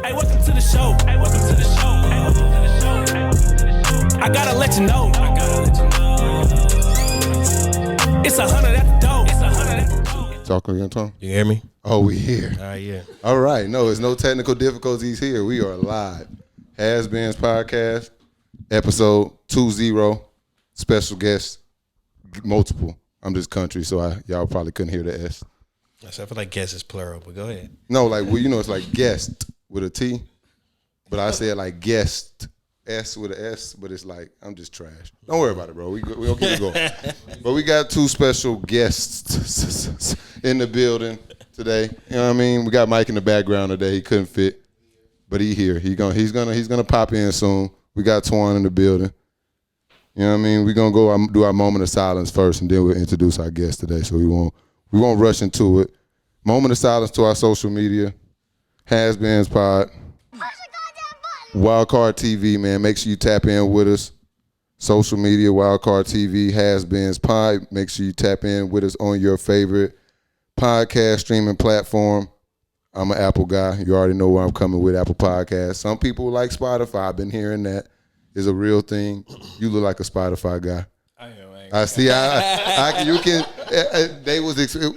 Hey, welcome to the show. Hey, welcome to the show. Hey, welcome to the show. Hey, welcome to the show. I gotta let you know. It's 100 at the door. It's 100 at the door. Talking again, Tom? You hear me? Oh, we here. Yeah. All right. No, there's no technical difficulties here. We are live. HasBeens Podcast, episode 20. Special guest, multiple. I'm just country, so y'all probably couldn't hear the S. I feel like guest is plural, but go ahead. No, like, well, you know, it's like guest with a T, but I said like guest, S with an S, but it's like, I'm just trash. Don't worry about it, bro. We'll keep it going. But we got two special guests in the building today. You know what I mean? We got Mike in the background today. He couldn't fit, but he's here. He's gonna pop in soon. We got Twan in the building. You know what I mean? We're gonna go do our moment of silence first, and then we'll introduce our guest today. So we won't rush into it. Moment of silence to our social media. HasBeens Pod. Wildcard TV, man. Make sure you tap in with us. Social media, Wildcard TV, HasBeens Pod. Make sure you tap in with us on your favorite podcast streaming platform. I'm an Apple guy. You already know where I'm coming with, Apple Podcasts. Some people like Spotify. I've been hearing that is a real thing. You look like a Spotify guy. I see. You can.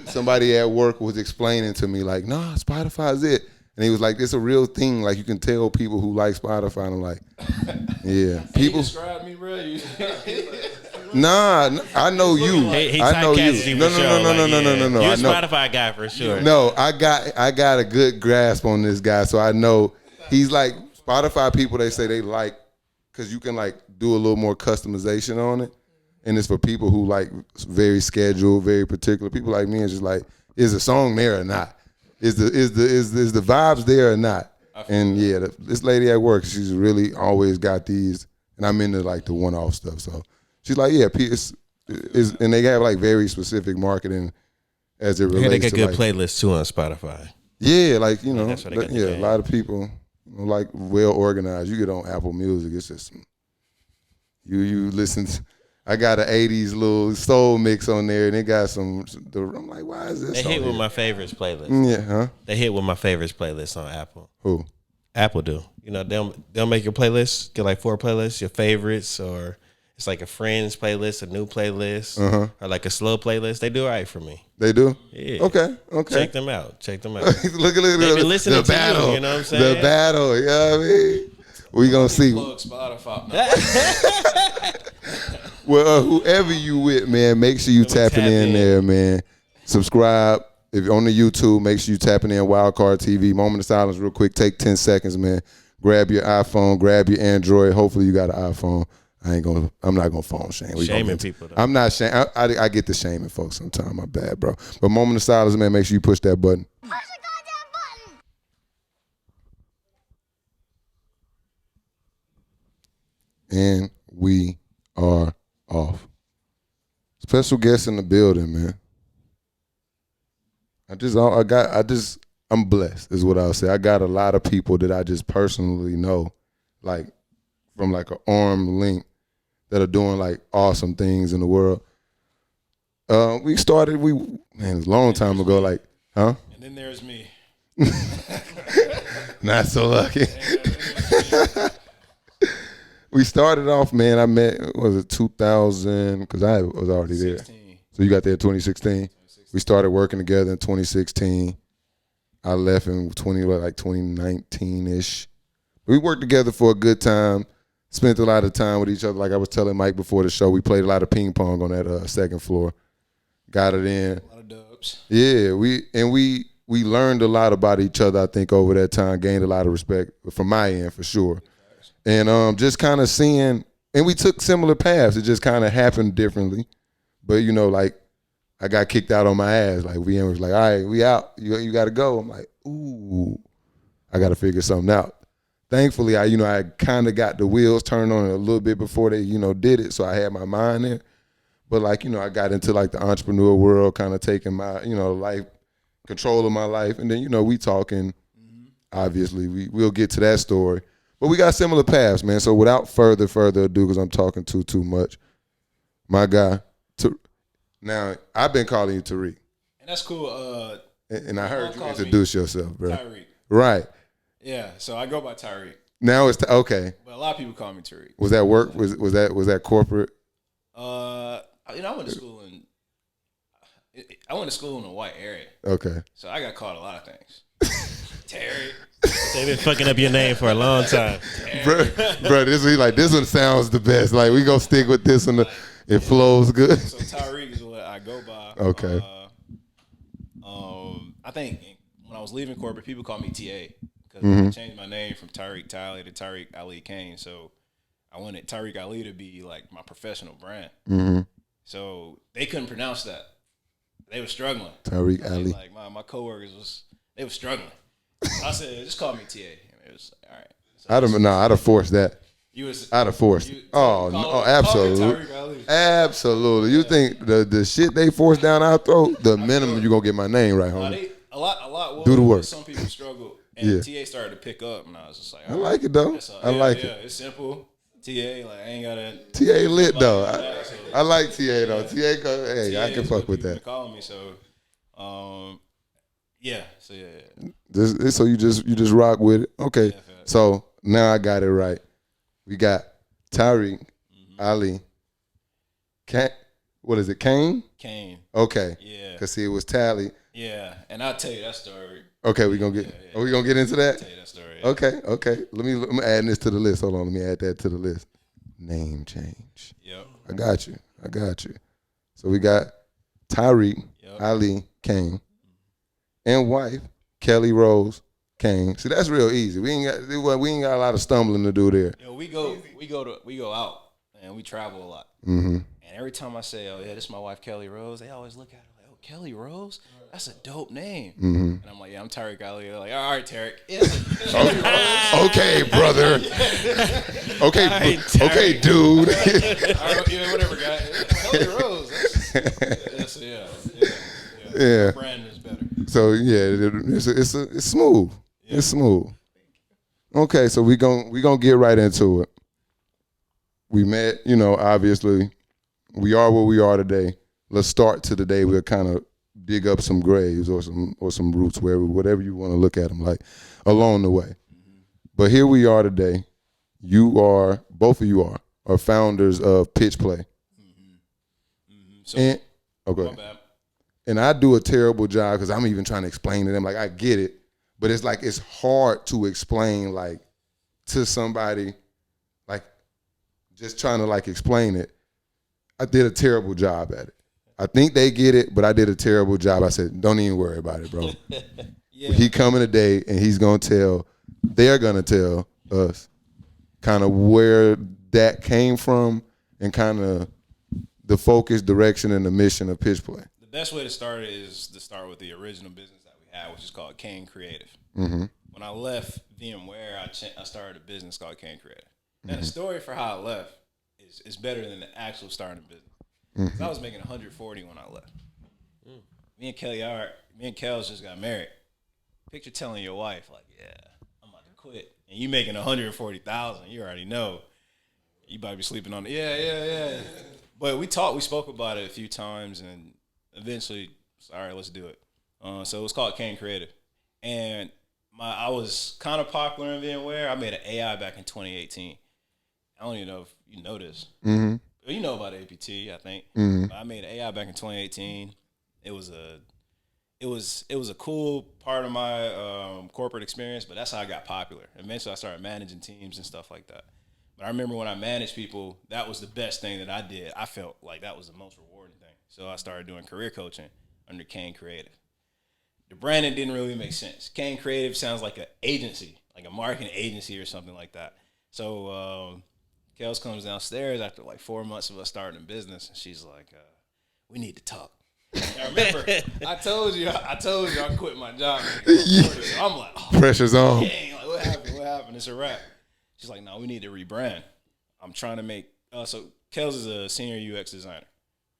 Somebody at work was explaining to me like, "Nah, Spotify's it," and he was like, "It's a real thing. Like you can tell people who like Spotify." And I'm like, "Yeah, people." Describe me, bro. Nah, I know you. I know you. No. You're a Spotify guy for sure. No, I got a good grasp on this guy, so I know he's like Spotify people. They say they like because you can like do a little more customization on it. And it's for people who like very scheduled, very particular. People like me, it's just like, is the song there or not? Is the vibes there or not? And yeah, this lady at work, she's really always got these, and I'm into like the one-off stuff. So she's like, yeah, and they have like very specific marketing as it relates to. They got good like, playlists too on Spotify. Yeah, like a lot of people like well organized. You get on Apple Music, it's just you listen to. I got an 80s little soul mix on there, and they got I'm like, why is this? They hit with my favorites playlist. Yeah, huh? They hit with my favorites playlist on Apple. Who? Apple do. You know, they'll make your playlist, get like 4 playlists, your favorites, or it's like a friends playlist, a new playlist, or like a slow playlist. They do all right for me. They do? Yeah. Okay. Check them out. Look at They've been listening the battle. You know what I'm saying? The battle, you know what I mean? We gonna see. Plug Spotify. Well, whoever you with, man, make sure you tapping in there, man. Subscribe. If you're on the YouTube, make sure you tapping in Wildcard TV. Moment of silence real quick. Take 10 seconds, man. Grab your iPhone, grab your Android. Hopefully you got an iPhone. I'm not gonna phone shame. Shaming people, though. I'm not shaming. I get the shaming folks sometimes. My bad, bro. But moment of silence, man, make sure you push that button. Push the goddamn button. And we are off. Special guest in the building, man. I'm blessed is what I'll say. I got a lot of people that I just personally know, like from like an arm length, that are doing like awesome things in the world. We started, a long time ago, like, huh? And then there's me. Not so lucky. We started off, man, I met, was it 2000, because I was already there. 16. So you got there in 2016? We started working together in 2016. I left in 2019-ish. We worked together for a good time, spent a lot of time with each other. Like I was telling Mike before the show, we played a lot of ping pong on that second floor. Got it in. A lot of dubs. Yeah, we learned a lot about each other, I think, over that time, gained a lot of respect from my end for sure. And just kind of seeing, and we took similar paths. It just kind of happened differently. But, you know, like, I got kicked out on my ass. Like, we was like, all right, we out. You got to go. I'm like, ooh, I got to figure something out. Thankfully, I kind of got the wheels turned on it a little bit before they, did it. So I had my mind there. But, like, I got into, like, the entrepreneur world, kind of taking my, life, control of my life. And then, we talking, obviously. We'll get to that story. But we got similar paths, man. So without further ado, because I'm talking too much, my guy, now I've been calling you Tariq. And that's cool. And I heard you introduce yourself, bro. Tariq. Right. Yeah, so I go by Tariq, Now it's okay. but a lot of people call me Tariq. Was that work? Was that corporate? I went to school in a white area, Okay. so I got called a lot of things. Terry, They've been fucking up your name for a long time. Bro, this one sounds the best. Like we gonna stick with this one. It flows good. so Tariq is what I go by. Okay. I think when I was leaving corporate, people called me TA because Mm-hmm. I changed my name from Tariq Talley to Tariq Ali Cayne. So I wanted Tariq Ali to be like my professional brand. Mm-hmm. So they couldn't pronounce that. They were struggling. Tariq Ali. Like my coworkers they were struggling. I said, just call me TA. And it was all right. So I'd have forced that. you was I'd have forced. Oh no, absolutely, Tariq Ali. absolutely. You think the shit they force down our throat? The minimum you gonna get my name right, homie. A lot. Do the work. Some people struggle, and Yeah. TA started to pick up, and I was just like, I all right. like it though. That's all. I like Yeah, it. it's simple. TA, like I ain't gotta. TA lit though. Like, I like TA though. TA, hey, I can fuck with that. Calling me, so, yeah. So yeah. So you just rock with it. Okay. Yeah, So now I got it right. We got Tariq, Ali, what is it? Cayne? Cayne. Okay. Yeah. Cause see, it was Tally. Yeah, and I'll tell you that story. Okay, we gonna get. Yeah. Are we gonna get into that? I'll tell you that story. Yeah. Okay. I'm adding this to the list. Hold on. Let me add that to the list. Name change. Yep. I got you. So we got Tariq, Yep. Ali, Cayne, and wife Kelly Rose Cayne. See, that's real easy. We ain't got a lot of stumbling to do there. Yo, we go out and we travel a lot. Mm-hmm. And every time I say, "Oh yeah, this is my wife Kelly Rose," they always look at her like, "Oh, Kelly Rose, that's a dope name." Mm-hmm. And I'm like, "Yeah, I'm Tariq Ali." They're like, "All right, Tariq." Yeah, Kelly Rose. Okay, brother. Okay, dude. All right, yeah, whatever, guy. Kelly Rose. Yeah. Yeah. Brand is better. So yeah, it's smooth. Yeah. It's smooth. Okay, so we gonna get right into it. We met, obviously, we are where we are today. Let's start to the day. We'll kind of dig up some graves or some roots, whatever you want to look at them like along the way. Mm-hmm. But here we are today. Both of you are founders of Pitch Play. So, And my okay. bad. And I do a terrible job because I'm even trying to explain to them. Like, I get it, but it's hard to explain, like, to somebody, like, just trying to, like, explain it. I did a terrible job at it. I think they get it, but I did a terrible job. I said, don't even worry about it, bro. Yeah. He coming today, and they're going to tell us kind of where that came from and kind of the focus, direction, and the mission of Pitch Play. The best way to start it is to start with the original business that we had, which is called Cayne Creative. Mm-hmm. When I left VMware, I started a business called Cayne Creative. Now, the story for how I left is better than the actual starting business. 'Cause I was making 140 when I left. Me and Kels just got married. Picture telling your wife, like, yeah, I'm about to quit. And you making 140,000, you already know. You about to be sleeping on it. Yeah. But we spoke about it a few times, and eventually, all right, let's do it. So it was called Cayne Creative. And I was kind of popular in VMware. I made an AI back in 2018. I don't even know if you know this. Mm-hmm. You know about APT, I think. Mm-hmm. I made an AI back in 2018. It was a cool part of my corporate experience, but that's how I got popular. Eventually, I started managing teams and stuff like that. But I remember when I managed people, that was the best thing that I did. I felt like that was the most rewarding thing. So I started doing career coaching under Cayne Creative. The branding didn't really make sense. Cayne Creative sounds like an agency, like a marketing agency or something like that. So Kels comes downstairs after like 4 months of us starting a business, and she's like, "We need to talk." I remember I told you I quit my job. So I'm like, oh, Pressure's on. dang, like, what happened? It's a wrap. She's like, no, we need to rebrand. I'm trying to make so Kels is a senior UX designer,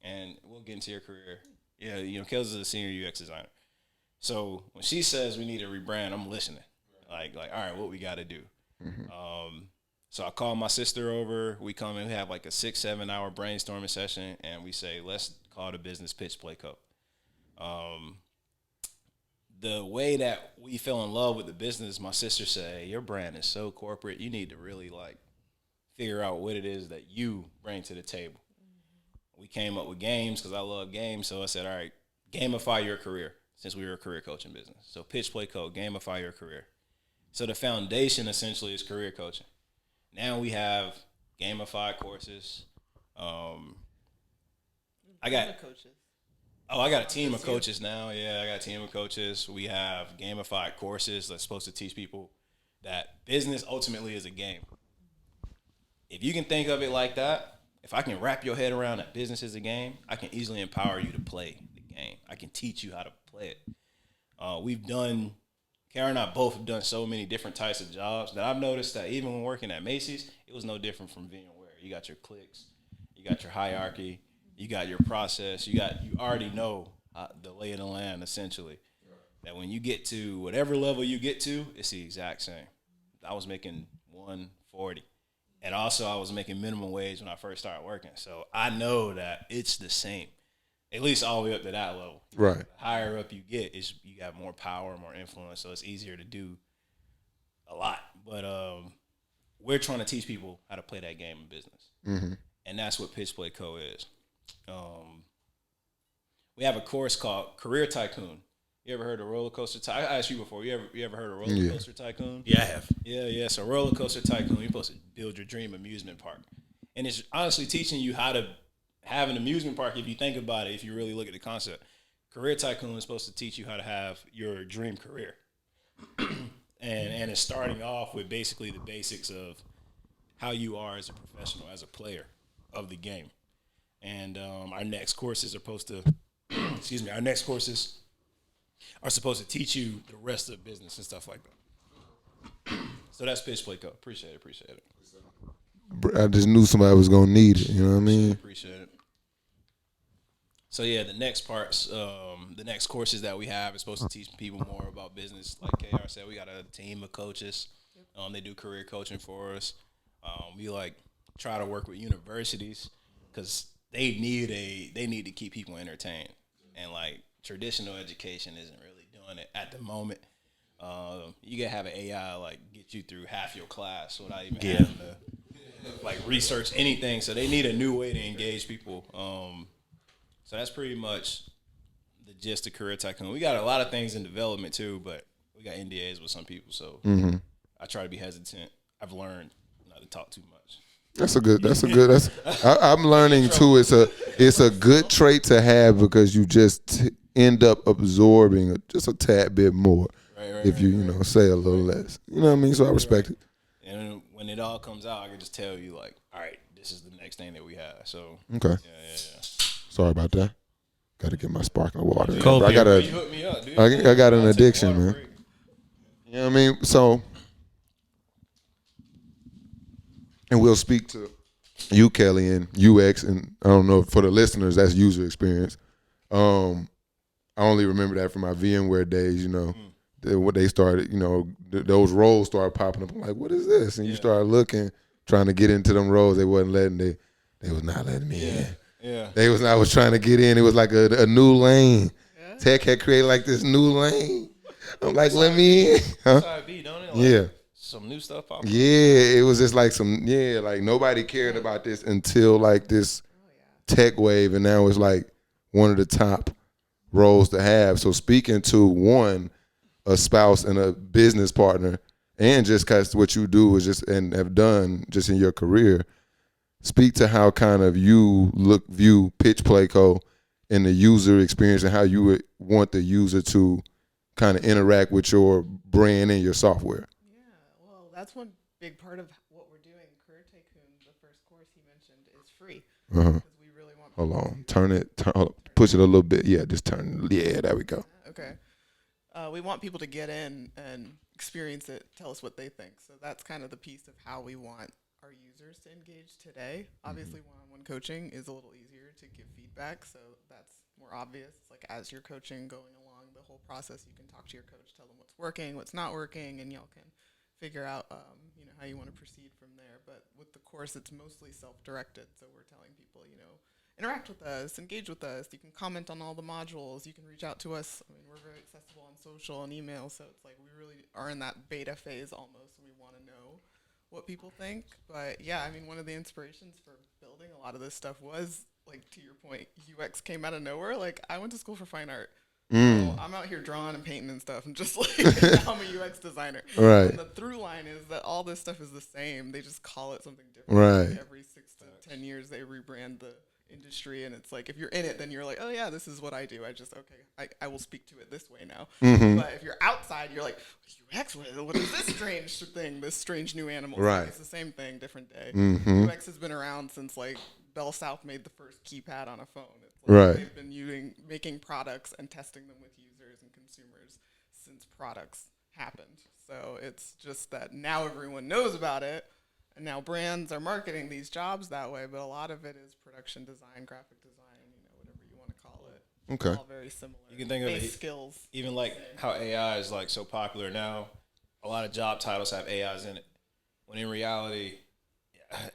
and we'll get into your career. Yeah, Kels is a senior UX designer. So when she says we need to rebrand, I'm listening. Like, all right, what we got to do. Mm-hmm. So I call my sister over. We come in, we have like a 6-7 hour brainstorming session, and we say, let's call the business Pitch Play Co. the way that we fell in love with the business, my sister said, hey, your brand is so corporate. You need to really like figure out what it is that you bring to the table. We came up with games because I love games. So I said, all right, gamify your career since we were a career coaching business. So pitch, play, code, gamify your career. So the foundation essentially is career coaching. Now we have gamified courses. I got coaches. Oh, I got a team of coaches now. Yeah, I got a team of coaches. We have gamified courses that's supposed to teach people that business ultimately is a game. If you can think of it like that, if I can wrap your head around that business is a game, I can easily empower you to play the game. I can teach you how to play it. Karen and I both have done so many different types of jobs that I've noticed that even when working at Macy's, it was no different from VMware. You got your clicks, you got your hierarchy, you got your process, you already know the lay of the land essentially. That when you get to whatever level you get to, it's the exact same. I was making $140, and also I was making minimum wage when I first started working. So I know that it's the same, at least all the way up to that level. Right. The higher up you get, you got more power, more influence, so it's easier to do a lot. But we're trying to teach people how to play that game in business, and that's what Pitch Play Co. is. We have a course called Career Tycoon. You ever heard of Roller Coaster Tycoon? I asked you before. You ever heard of Roller Coaster Tycoon? Yeah, I have. Yeah. So Roller Coaster Tycoon, you're supposed to build your dream amusement park. And it's honestly teaching you how to have an amusement park if you think about it, if you really look at the concept. Career Tycoon is supposed to teach you how to have your dream career. and it's starting off with basically the basics of how you are as a professional, as a player of the game. And our next courses are supposed to, to teach you the rest of the business and stuff like that. So that's Pitch Play Co. Appreciate it. I just knew somebody was gonna need it. You know what I mean? Appreciate it. So yeah, the next parts, the next courses that we have is supposed to teach people more about business. Like KR said, we got a team of coaches. They do career coaching for us. We try to work with universities because they need to keep people entertained, and traditional education isn't really doing it at the moment. You can have an AI get you through half your class without even having to research anything. So they need a new way to engage people. So that's pretty much the gist of Career Tycoon. We got a lot of things in development too, but we got NDAs with some people, so I try to be hesitant. I've learned not to talk too much. I'm learning too. It's a good trait to have because you just end up absorbing just a tad bit more if you say a little less. You know what I mean? So I respect it. And when it all comes out, I can just tell you all right, this is the next thing that we have. So okay. Yeah. Sorry about that. Got to get my sparkling water. You hooked me up, dude. I got an addiction, man. You know what I mean? So, and we'll speak to you, Kelly, and UX, and I don't know, for the listeners, that's user experience. I only remember that from my VMware days, what they started, those roles started popping up. I'm like, what is this? And you start looking, trying to get into them roles. They was not letting me in. Yeah. I was trying to get in. It was like a new lane. Yeah. Tech had created this new lane. I'm like, let me in. Huh? Side B, don't it? Yeah. Some new stuff popping. Yeah, it was just nobody cared about this until this tech wave, and now it's one of the top roles to have. So speaking to a spouse and a business partner, and just because what you do is and have done just in your career, speak to how kind of you view Pitch Play Co. and the user experience and how you would want the user to kind of interact with your brand and your software. Yeah, well, that's one big part of what we're doing. Career Tycoon, the first course he mentioned, is free because we really want. Hold on, push it a little bit. Yeah, just turn. Yeah, there we go. Okay. We want people to get in and experience it, tell us what they think. So that's kind of the piece of how we want our users to engage today. Obviously, one-on-one coaching is a little easier to give feedback, so that's more obvious. As you're coaching, going along the whole process, you can talk to your coach, tell them what's working, what's not working, and y'all can figure out how you want to proceed from there. But with the course, it's mostly self-directed, so we're telling people, interact with us, engage with us. You can comment on all the modules. You can reach out to us. I mean, we're very accessible on social and email, so it's like we really are in that beta phase almost, and we want to know what people think. But yeah, I mean, one of the inspirations for building a lot of this stuff was, like, to your point, UX came out of nowhere. Like, I went to school for fine art. So I'm out here drawing and painting and stuff, and just like now I'm a UX designer. Right. And the through line is that all this stuff is the same. They just call it something different. Right. Like every 6 to 10 years, they rebrand the industry, and it's like if you're in it, then you're like, oh yeah, this is what I do. I will speak to it this way now. But if you're outside, you're like, UX, what is this strange thing? This strange new animal. Right. Like, it's the same thing, different day. UX has been around since like Bell South made the first keypad on a phone. It's like Right. they've been making products and testing them with users and consumers since products happened. So it's just that now everyone knows about it, and now brands are marketing these jobs that way. But a lot of it is production design, graphic design, whatever you want to call it. Okay. All very similar. You can think of base it skills. even like how AI is like so popular now. A lot of job titles have AIs in it, when in reality,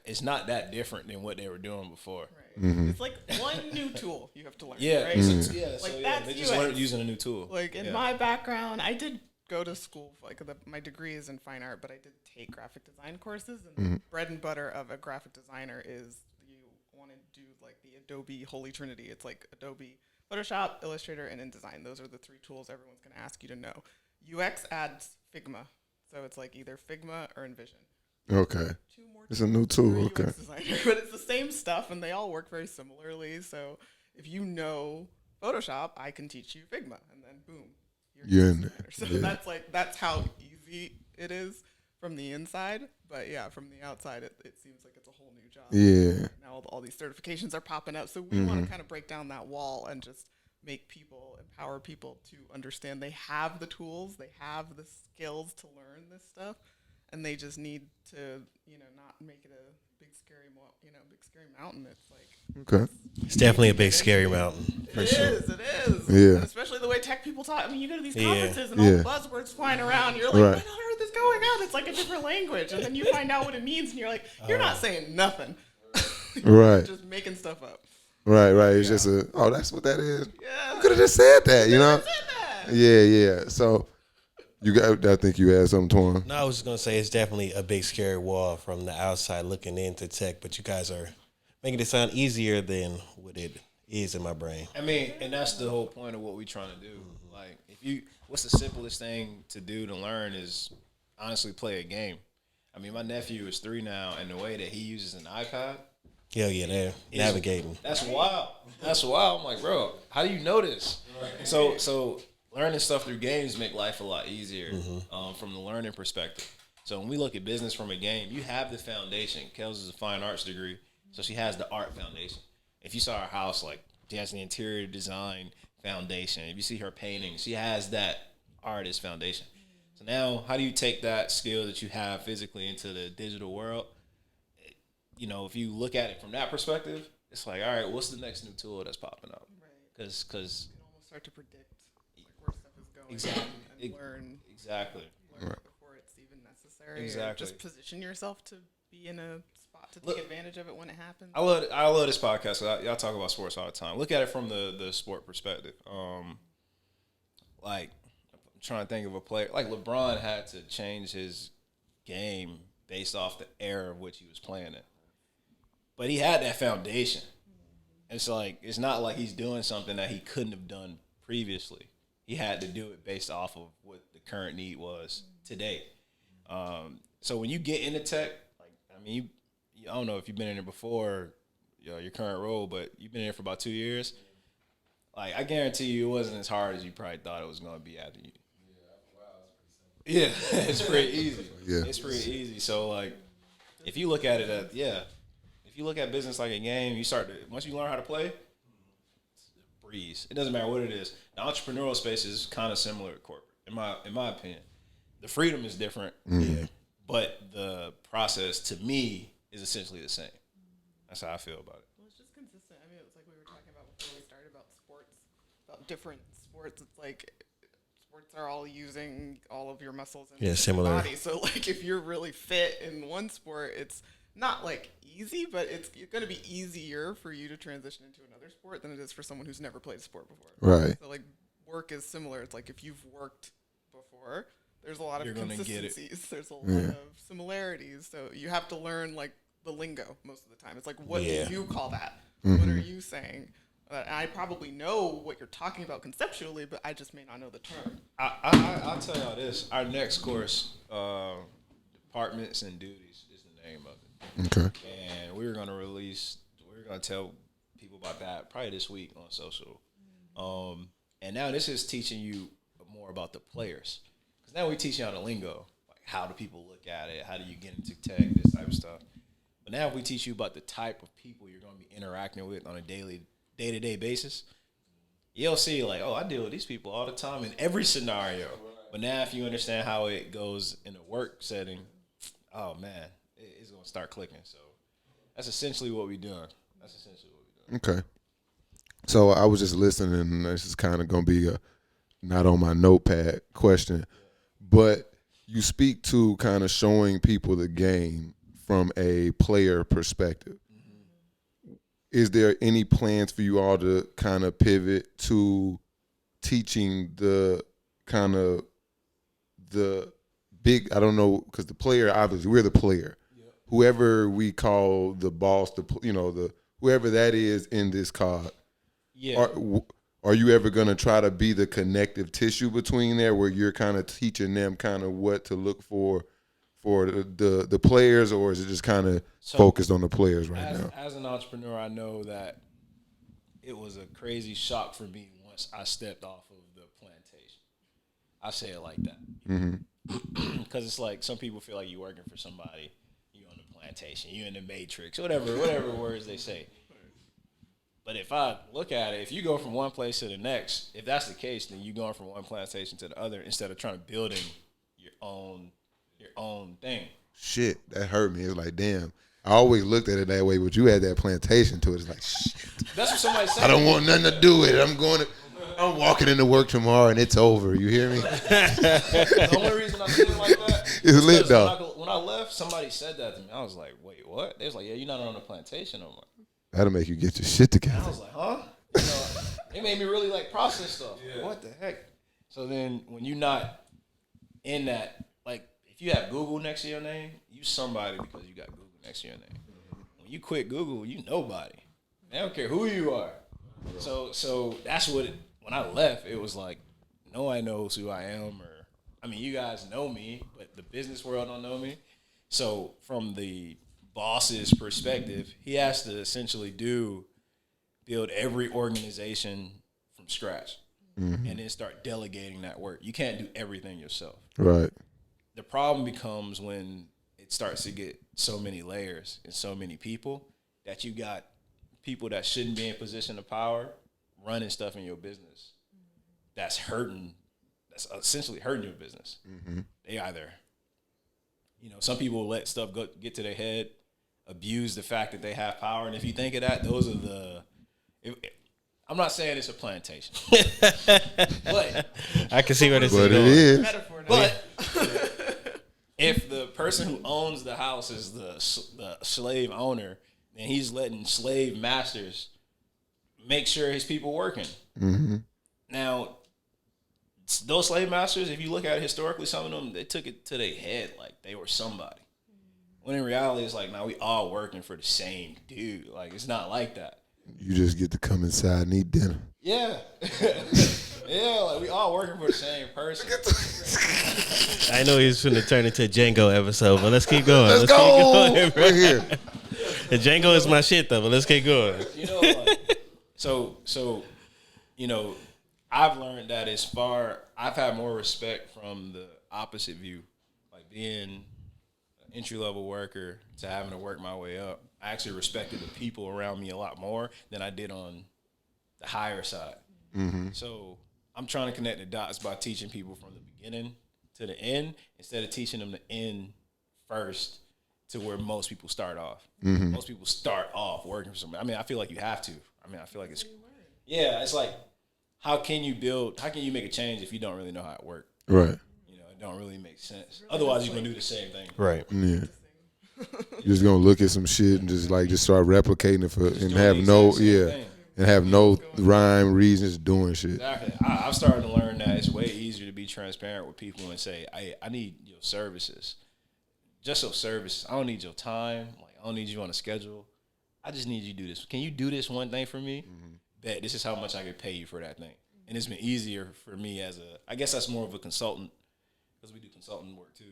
it's not that different than what they were doing before. Right. It's like one new tool you have to learn. Yeah, right? Like, that's they just UX. learned using a new tool. Like in my background, I did go to school. Like my degree is in fine art, but I did take graphic design courses. And the bread and butter of a graphic designer is you want to do like the Adobe Holy Trinity. It's like Adobe, Photoshop, Illustrator, and InDesign. Those are the 3 tools everyone's going to ask you to know. UX adds Figma, so it's like either Figma or InVision. Okay. 2 more It's a new tool. for a Okay. UX designer, but it's the same stuff, and they all work very similarly. So if you know Photoshop, I can teach you Figma, and then boom, You're a in designer. there. So Yeah. that's how easy it is from the inside. But yeah, from the outside, it seems like it's a whole new job. Yeah. Now all these certifications are popping up, so we want to kind of break down that wall and just make people, empower people to understand they have the tools, they have the skills to learn this stuff, and they just need to, not make it a big scary mountain. It's like Okay. It's definitely a big scary mountain for sure. it is. Yeah. And especially the way tech people talk. I mean, you go to these Yeah. conferences and all Yeah. the buzzwords flying around. You're like, Right. what on earth is going on? It's like a different language, and then you find out what it means, and you're like, you're not saying nothing. Right. Just making stuff up. Right. It's just that's what that is. Yeah. You could have just said that, Said that. Yeah. So I think you had something, Torn. No, I was just gonna say it's definitely a big scary wall from the outside looking into tech, but you guys are making it sound easier than what it is in my brain. I mean, and that's the whole point of what we're trying to do. Like, what's the simplest thing to do to learn is honestly play a game. I mean, my nephew is 3 now, and the way that he uses an iPad, Hell yeah, they're navigating. that's wild. That's wild. I'm like, bro, how do you know this? So learning stuff through games make life a lot easier from the learning perspective. So when we look at business from a game, you have the foundation. Kels is a fine arts degree, so she has the art foundation. If you saw her house, like, she has the interior design foundation. If you see her painting, she has that artist foundation. So now, how do you take that skill that you have physically into the digital world? If you look at it from that perspective, it's like, all right, what's the next new tool that's popping up? Right. Because You can almost start to predict like where stuff is going Exactly. and learn exactly. before it's even necessary. Or Exactly. just position yourself to be in a spot to take Look, advantage of it when it happens. I love this podcast. 'Cause y'all talk about sports all the time. Look at it from the sport perspective. Like, I'm trying to think of a player. Like, LeBron had to change his game based off the era of which he was playing in. But he had that foundation. It's like, it's not like he's doing something that he couldn't have done previously. He had to do it based off of what the current need was today. So when you get into tech, like, I mean, I don't know if you've been in it before, your current role, but you've been in it for about 2 years. Like, I guarantee you it wasn't as hard as you probably thought it was going to be after you. Yeah, it's pretty easy. Yeah. It's pretty easy. So, like, if you look at it if you look at business like a game, once you learn how to play, it's a breeze. It doesn't matter what it is. The entrepreneurial space is kind of similar to corporate, in my opinion. The freedom is different, but the process, to me, is essentially the same. That's how I feel about it. Well, it's just consistent. I mean, it's like we were talking about before we started about sports, about different sports. It's like sports are all using all of your muscles in Yeah, your similar. body. So, like, if you're really fit in one sport, it's not like easy, but it's going to be easier for you to transition into another sport than it is for someone who's never played a sport before. Right. So like work is similar. It's like if you've worked before, there's a lot You're of gonna get it. consistencies. There's a lot of similarities. So you have to learn like the lingo most of the time. It's like, what Yeah. do you call that? What are you saying? I probably know what you're talking about conceptually, but I just may not know the term. I'll tell y'all this. Our next course, Departments and Duties, is the name of it. Okay. And we're going to tell people about that probably this week on social. And now this is teaching you more about the players. Because now we're teaching y'all the lingo. Like, how do people look at it? How do you get into tech, this type of stuff. But now if we teach you about the type of people you're going to be interacting with on a day-to-day basis, you'll see like, oh, I deal with these people all the time in every scenario. But now if you understand how it goes in a work setting, oh, man, it's going to start clicking. So that's essentially what we're doing. Okay. So I was just listening, and this is kind of going to be a not on my notepad question, but you speak to kind of showing people the game from a player perspective. Is there any plans for you all to kind of pivot to teaching the kind of the big, I don't know, because the player, obviously, we're the player. Yep. Whoever we call the boss, whoever that is in this card. Yeah. Are you ever going to try to be the connective tissue between there where you're kind of teaching them kind of what to look for the players, or is it just kind of focused on the players now? As an entrepreneur, I know that it was a crazy shock for me once I stepped off of the plantation. I say it like that. Because it's like some people feel like you're working for somebody, you on the plantation, you in the matrix, whatever words they say. But if I look at it, if you go from one place to the next, if that's the case, then you're going from one plantation to the other instead of trying to building your own thing. Shit, that hurt me. It's like, damn. I always looked at it that way, but you had that plantation to it. It's like, shit. That's what somebody said. I don't want nothing to do with it. I'm walking into work tomorrow and it's over. You hear me? The only reason I feel like that it's lit though. When I left, somebody said that to me. I was like, wait, what? They was like, yeah, you're not on the plantation no more. That'll make you get your shit together. And I was like, huh? You know, it made me really like process stuff. Yeah. What the heck? So then when you're not in that, like if you have Google next to your name, you somebody because you got Google next to your name. When you quit Google, you nobody. They don't care who you are. So that's what when I left, it was like, nobody knows who I am, or I mean, you guys know me, but the business world don't know me. So from the boss's perspective, he has to essentially build every organization from scratch and then start delegating that work. You can't do everything yourself. Right. The problem becomes when it starts to get so many layers and so many people that you got people that shouldn't be in position of power running stuff in your business. That's essentially hurting your business. They either, some people let stuff get to their head, abuse the fact that they have power. And if you think of that, those are I'm not saying it's a plantation, but I can see where this is But going. it is. Metaphor. But if the person who owns the house is the slave owner, then he's letting slave masters make sure his people working. Now, those slave masters, if you look at it historically, some of them, they took it to their head like they were somebody. When in reality, it's like, now we all working for the same dude. Like, it's not like that. You just get to come inside and eat dinner. Yeah. Yeah, like we all working for the same person. I know he's finna turn into a Django episode, but let's keep going. Let's keep go. going, bro. We're here. The Django is my shit though, but let's keep going. I've learned that I've had more respect from the opposite view, like being an entry-level worker to having to work my way up. I actually respected the people around me a lot more than I did on the higher side. So I'm trying to connect the dots by teaching people from the beginning to the end instead of teaching them the end first to where most people start off. Most people start off working for somebody. I mean, I feel like you have to. I feel like it's like, how can you make a change if you don't really know how it works? Right. It don't really make sense. Otherwise, you're going to do the same thing. Right. Yeah. You're just gonna look at some shit and just start replicating it and doing have the no exact same thing. and have no rhyme, reason, just doing shit. Exactly. I've started to learn that it's way easier to be transparent with people and say, I need your services. Just your services. I don't need your time. Like, I don't need you on a schedule. I just need you to do this. Can you do this one thing for me? Bet this is how much I could pay you for that thing. And it's been easier for me I guess that's more of a consultant, because we do consulting work too.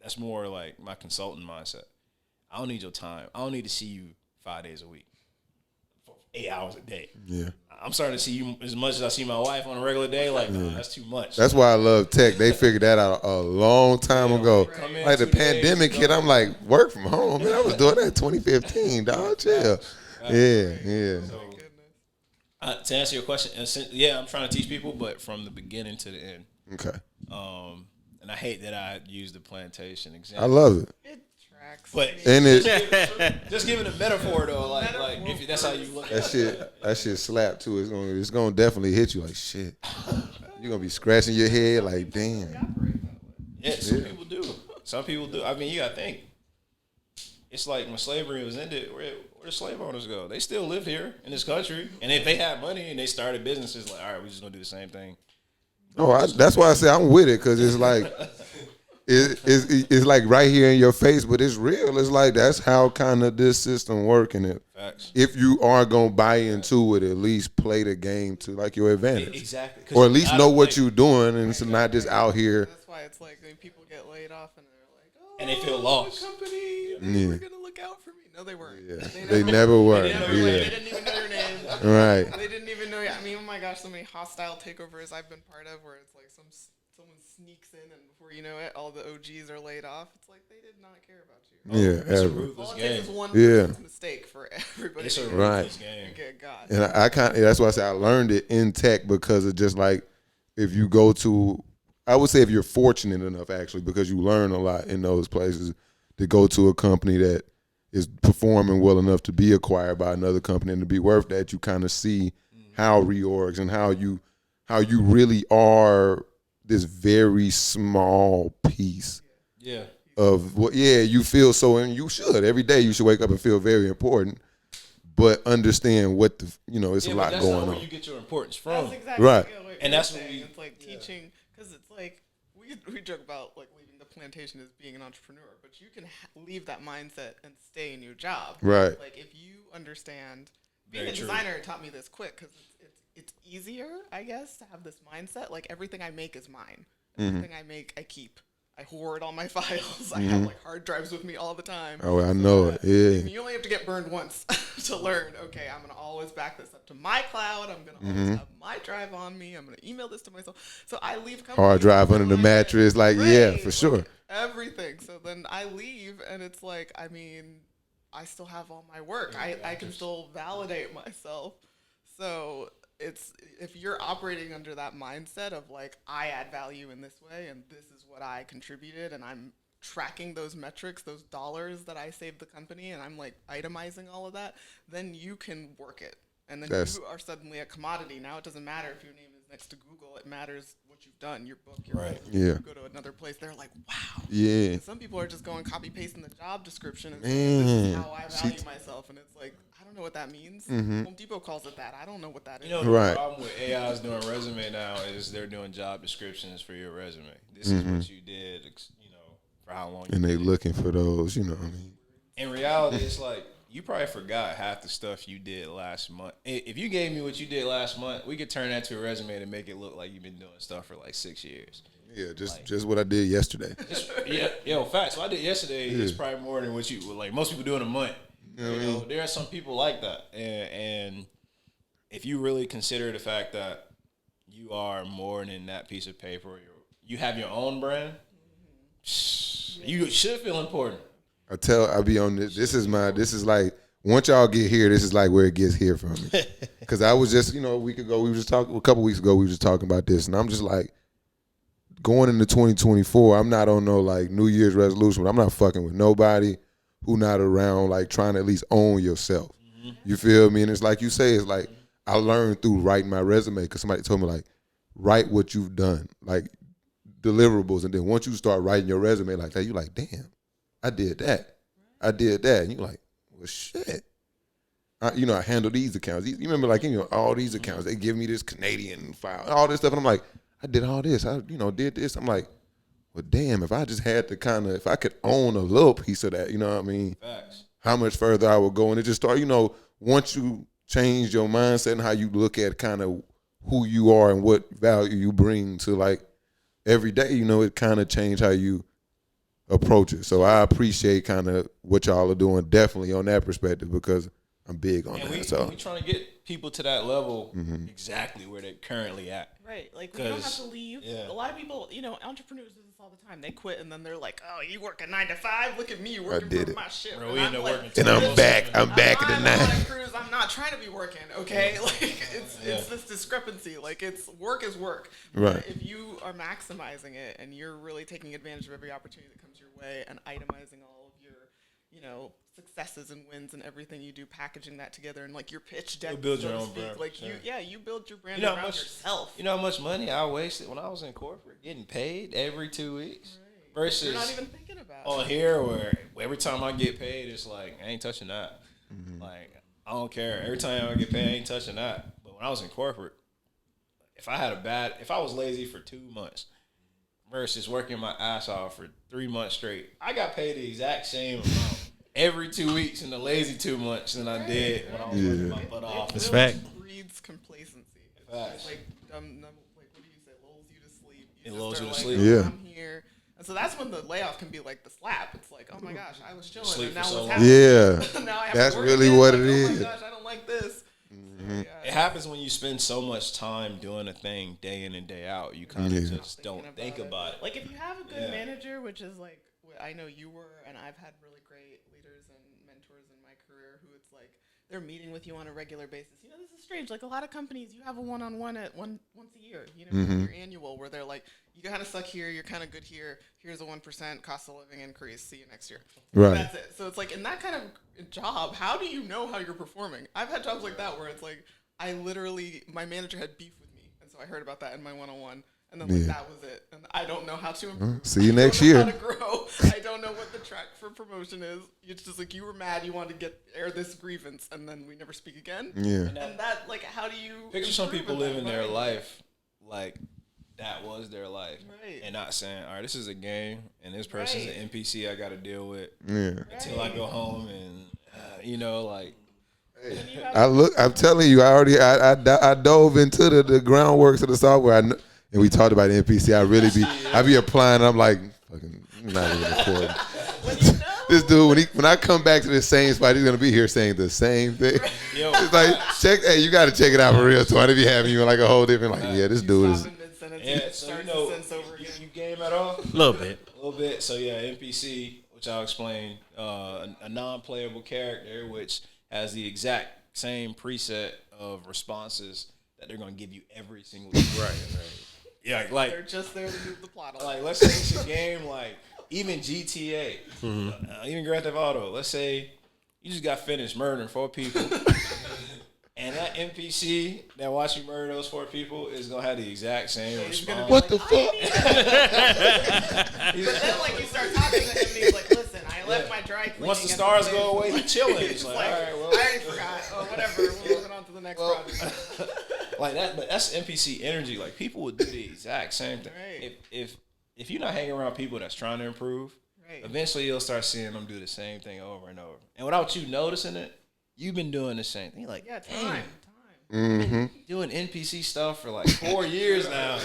That's more like my consultant mindset. I don't need your time. I don't need to see you 5 days a week, for 8 hours a day. Yeah. I'm starting to see you as much as I see my wife on a regular day. Like, nah, that's too much. That's why I love tech. They figured that out a long time ago. come in Like the 2 days, pandemic hit, I'm like, work from home. Man, I was doing that in 2015, dog. Chill. Yeah. So, to answer your question, I'm trying to teach people, but from the beginning to the end. Okay. And I hate that I used the plantation example. I love it. It tracks. But And it just giving a metaphor though, like if that's how you look at it. that shit slap too. It's gonna definitely hit you like shit. You're gonna be scratching your head like damn. Yeah, some people do. Some people do. I mean, you gotta think. It's like when slavery was ended, where the slave owners go? They still live here in this country, and if they had money and they started businesses, like, all right, we're just gonna do the same thing. No, that's why I say I'm with it, because it's like it's like right here in your face, but it's real. It's like that's how kind of this system working it. Facts. If you are gonna buy into it, at least play the game to like your advantage, Exactly. or at least know what you're doing, and it's not just out here. That's why it's like when people get laid off and they're like, oh, And they feel lost. The company, they Yeah. were gonna look out for me. No, they weren't. Yeah. They never were. They Yeah. didn't even know your name. Right. They didn't even know. I mean, oh my gosh, so many hostile takeovers I've been part of, where it's like someone sneaks in, and before you know it, all the OGs are laid off. It's like they did not care about you. Yeah. It's a Ever. ruthless All it game. takes is one Yeah. person's mistake for everybody. It's a to Right. ruthless game. get got. And I kind of, that's why I say I learned it in tech, because it's just like if you go to, I would say if you're fortunate enough actually, because you learn a lot in those places, to go to a company that is performing well enough to be acquired by another company and to be worth that, you kind of see how reorgs and how you really are this very small piece Yeah. of what. Yeah, you feel so, and you should every day. You should wake up and feel very important, but understand what it's a lot that's going not where on. you get your importance from. That's exactly Right. what And you're that's what saying. we- It's like teaching, because it's like we joke about like leaving the plantation as being an entrepreneur, but you can leave that mindset and stay in your job. Right. Like if you understand, being Very a true. designer taught me this quick, because it's easier, I guess, to have this mindset. Like everything I make is mine. Everything I make, I keep. I hoard all my files. I have like hard drives with me all the time. Oh, I know it. Yeah. You only have to get burned once to learn, okay, I'm going to always back this up to my cloud. I'm going to always have my drive on me. I'm going to email this to myself. So I leave companies. Hard drive under the like, mattress, like yeah, right, for sure. like, everything. So then I leave, and it's like, I mean, I still have all my work. I can still validate myself. So it's, if you're operating under that mindset of like, I add value in this way, and this is what I contributed, and I'm tracking those metrics, those dollars that I saved the company, and I'm like itemizing all of that, then you can work it. And then you are suddenly a commodity. Now it doesn't matter if your name is next to Google. It matters what you've done, your book, your Right. role. Yeah. You go to another place, they're like, wow. Yeah. And some people are just going copy pasting the job description and saying, this is Man. how I value myself. And it's like, I don't know what that means. Mm-hmm. Home Depot calls it that. I don't know what that is. You know, the Right. problem with AI's doing resume now is they're doing job descriptions for your resume. This is what you did, for how long. And you they did. looking for those, I mean. In reality, it's like you probably forgot half the stuff you did last month. If you gave me what you did last month, we could turn that to a resume to make it look like you've been doing stuff for like 6 years. Yeah, just what I did yesterday. Facts. What I did yesterday is probably more than what you like. Most people do in a month. There are some people like that, and if you really consider the fact that you are more than that piece of paper, you have your own brand. You should feel important. I be on this. This is like, once y'all get here, this is like where it gets here from me. Because I was just, a week ago, a couple weeks ago, we were just talking about this, and I'm just like, going into 2024, I'm not on no like New Year's resolution, but I'm not fucking with nobody who not around, like trying to at least own yourself. You feel me? And it's like you say, it's like I learned through writing my resume, because somebody told me like, write what you've done, like deliverables, and then once you start writing your resume like that, you're like, damn, I did that. I did that. And you're like, well, shit. I handle these accounts. You remember, like, all these accounts. They give me this Canadian file, all this stuff. And I'm like, I did all this. I, did this. I'm like, well, damn, if I just had to if I could own a little piece of that, you know what I mean? Facts. How much further I would go. And it just started, once you change your mindset and how you look at kind of who you are and what value you bring to, like, every day, it kind of changed how you approach it. So I appreciate kind of what y'all are doing, definitely on that perspective, because I'm big on that. So we trying to get people to that level exactly where they're currently at. Right. Like, we don't have to leave. Yeah. A lot of people, entrepreneurs do this all the time. They quit and then they're like, oh, you work a 9 to 5? Look at me working for my shit. Bro, And we I'm end up like, working. and I'm back at the 9. Cruise, I'm not trying to be working, okay? Like, it's this discrepancy. Like, work is work. Right. But if you are maximizing it and you're really taking advantage of every opportunity that comes your way and itemizing all of your, successes and wins and everything you do, packaging that together and, like, your pitch deck, build so your to own speak. brand, Like, sure. you build your brand You know how around much- yourself. You know how much money I wasted when I was in corporate, getting paid every 2 weeks, versus You're not even thinking about on it. here where every time I get paid, it's like I ain't touching that. Like, I don't care. Every time I get paid, I ain't touching that. But when I was in corporate, if I was lazy for 2 months versus working my ass off for 3 months straight, I got paid the exact same amount every 2 weeks in the lazy 2 months than I did when I was working my butt off. It's really fact. breeds complacency. It's Facts. just like what do you say? Lulls you to sleep. It just lulls are you to like, sleep. oh, Yeah. I'm here. And so that's when the layoff can be like the slap. It's like, oh my gosh, I was chilling, Sleep and now for so what's long. happening? Yeah. Now I have That's to work really again. what Like, it oh is. my gosh, I don't like this. So, yeah, It happens when you spend so much time doing a thing day in and day out. You kind of just don't think about it. Like, if you have a good Yeah. manager, which is like what I know you were, and I've had really great leaders and mentors in my career who it's like they're meeting with you on a regular basis. This is strange. Like, a lot of companies, you have a one-on-one once a year. Your annual, where they're like, you kind of suck here, you're kind of good here. Here's a 1% cost of living increase. See you next year. Right. That's it. So it's like, in that kind of job, how do you know how you're performing? I've had jobs like that where it's like, my manager had beef with me, and so I heard about that in my one-on-one, and then that was it. And I don't know how to improve. See you next I don't know year. how to grow. I don't know what the track for promotion is. It's just like, you were mad, you wanted to air this grievance, and then we never speak again. Yeah. And that, like, how do you Picture some improve people in that living their environment? life like that was their life, Right. and not saying, all right, this is a game, and this person's Right. an NPC I got to deal with Yeah. until I go home, and like. I'm telling you, I dove into the groundworks of the software, and we talked about NPC. I be applying. I'm like, fucking, I'm not even recording. This dude, when I come back to the same spot, he's gonna be here saying the same thing. Yo. It's like, hey, you got to check it out for real. So I be having you in like a whole different, like, yeah, this dude is. Stop in mid-sentence, Yeah, and so start you know, the sentence over again. you game at all? A little bit. A little bit. So yeah, NPC, which I'll explain, a non-playable character, which has the exact same preset of responses that they're gonna give you every single time. Right. Yeah, They're like just there to move the plot along. like let's say it's a game like even GTA, even Grand Theft Auto. Let's say you just got finished murdering 4 people. And that NPC that watched you murder those 4 people is gonna have the exact same response. What the fuck? But then, like, you start talking to him, and he's like, "Listen, I left my dry cleaning." Once the at stars place." go away, he's chilling. It's It's like, like, all right, well, I already forgot. Oh, whatever. We're moving on to the next project. like that. But that's NPC energy. Like, people would do the exact same thing. Right. If you're not hanging around people that's trying to improve, Right. eventually you'll start seeing them do the same thing over and over. And without you noticing it, you've been doing the same thing. You're like, Yeah, damn, time. doing NPC stuff for like 4 years now,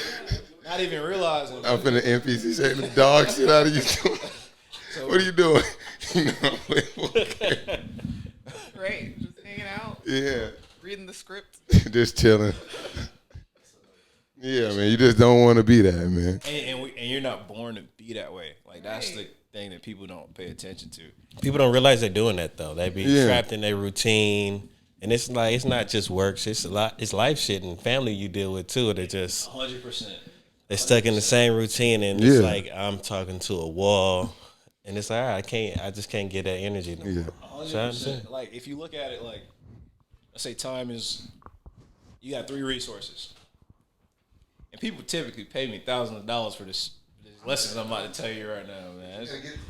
not even realizing. I'm finna NPC saying the dog shit out of you. So- What are you doing? Right. Just hanging out, Yeah. reading the script. Just chilling. Yeah, man. You just don't want to be that, man. And you're not born to be that way. Like, that's the thing that people don't pay attention to. People don't realize they're doing that though. They be Yeah. trapped in their routine, and it's like it's not just work. It's a lot. It's life shit and family you deal with too. They're just 100%. they're stuck in the same routine, and it's Yeah. like I'm talking to a wall, and it's like all right, I just can't get that energy no more. 100%. Like, if you look at it, like, let's say time is, you got 3 resources, and people typically pay me thousands of dollars for this blessings I'm about to tell you right now, man.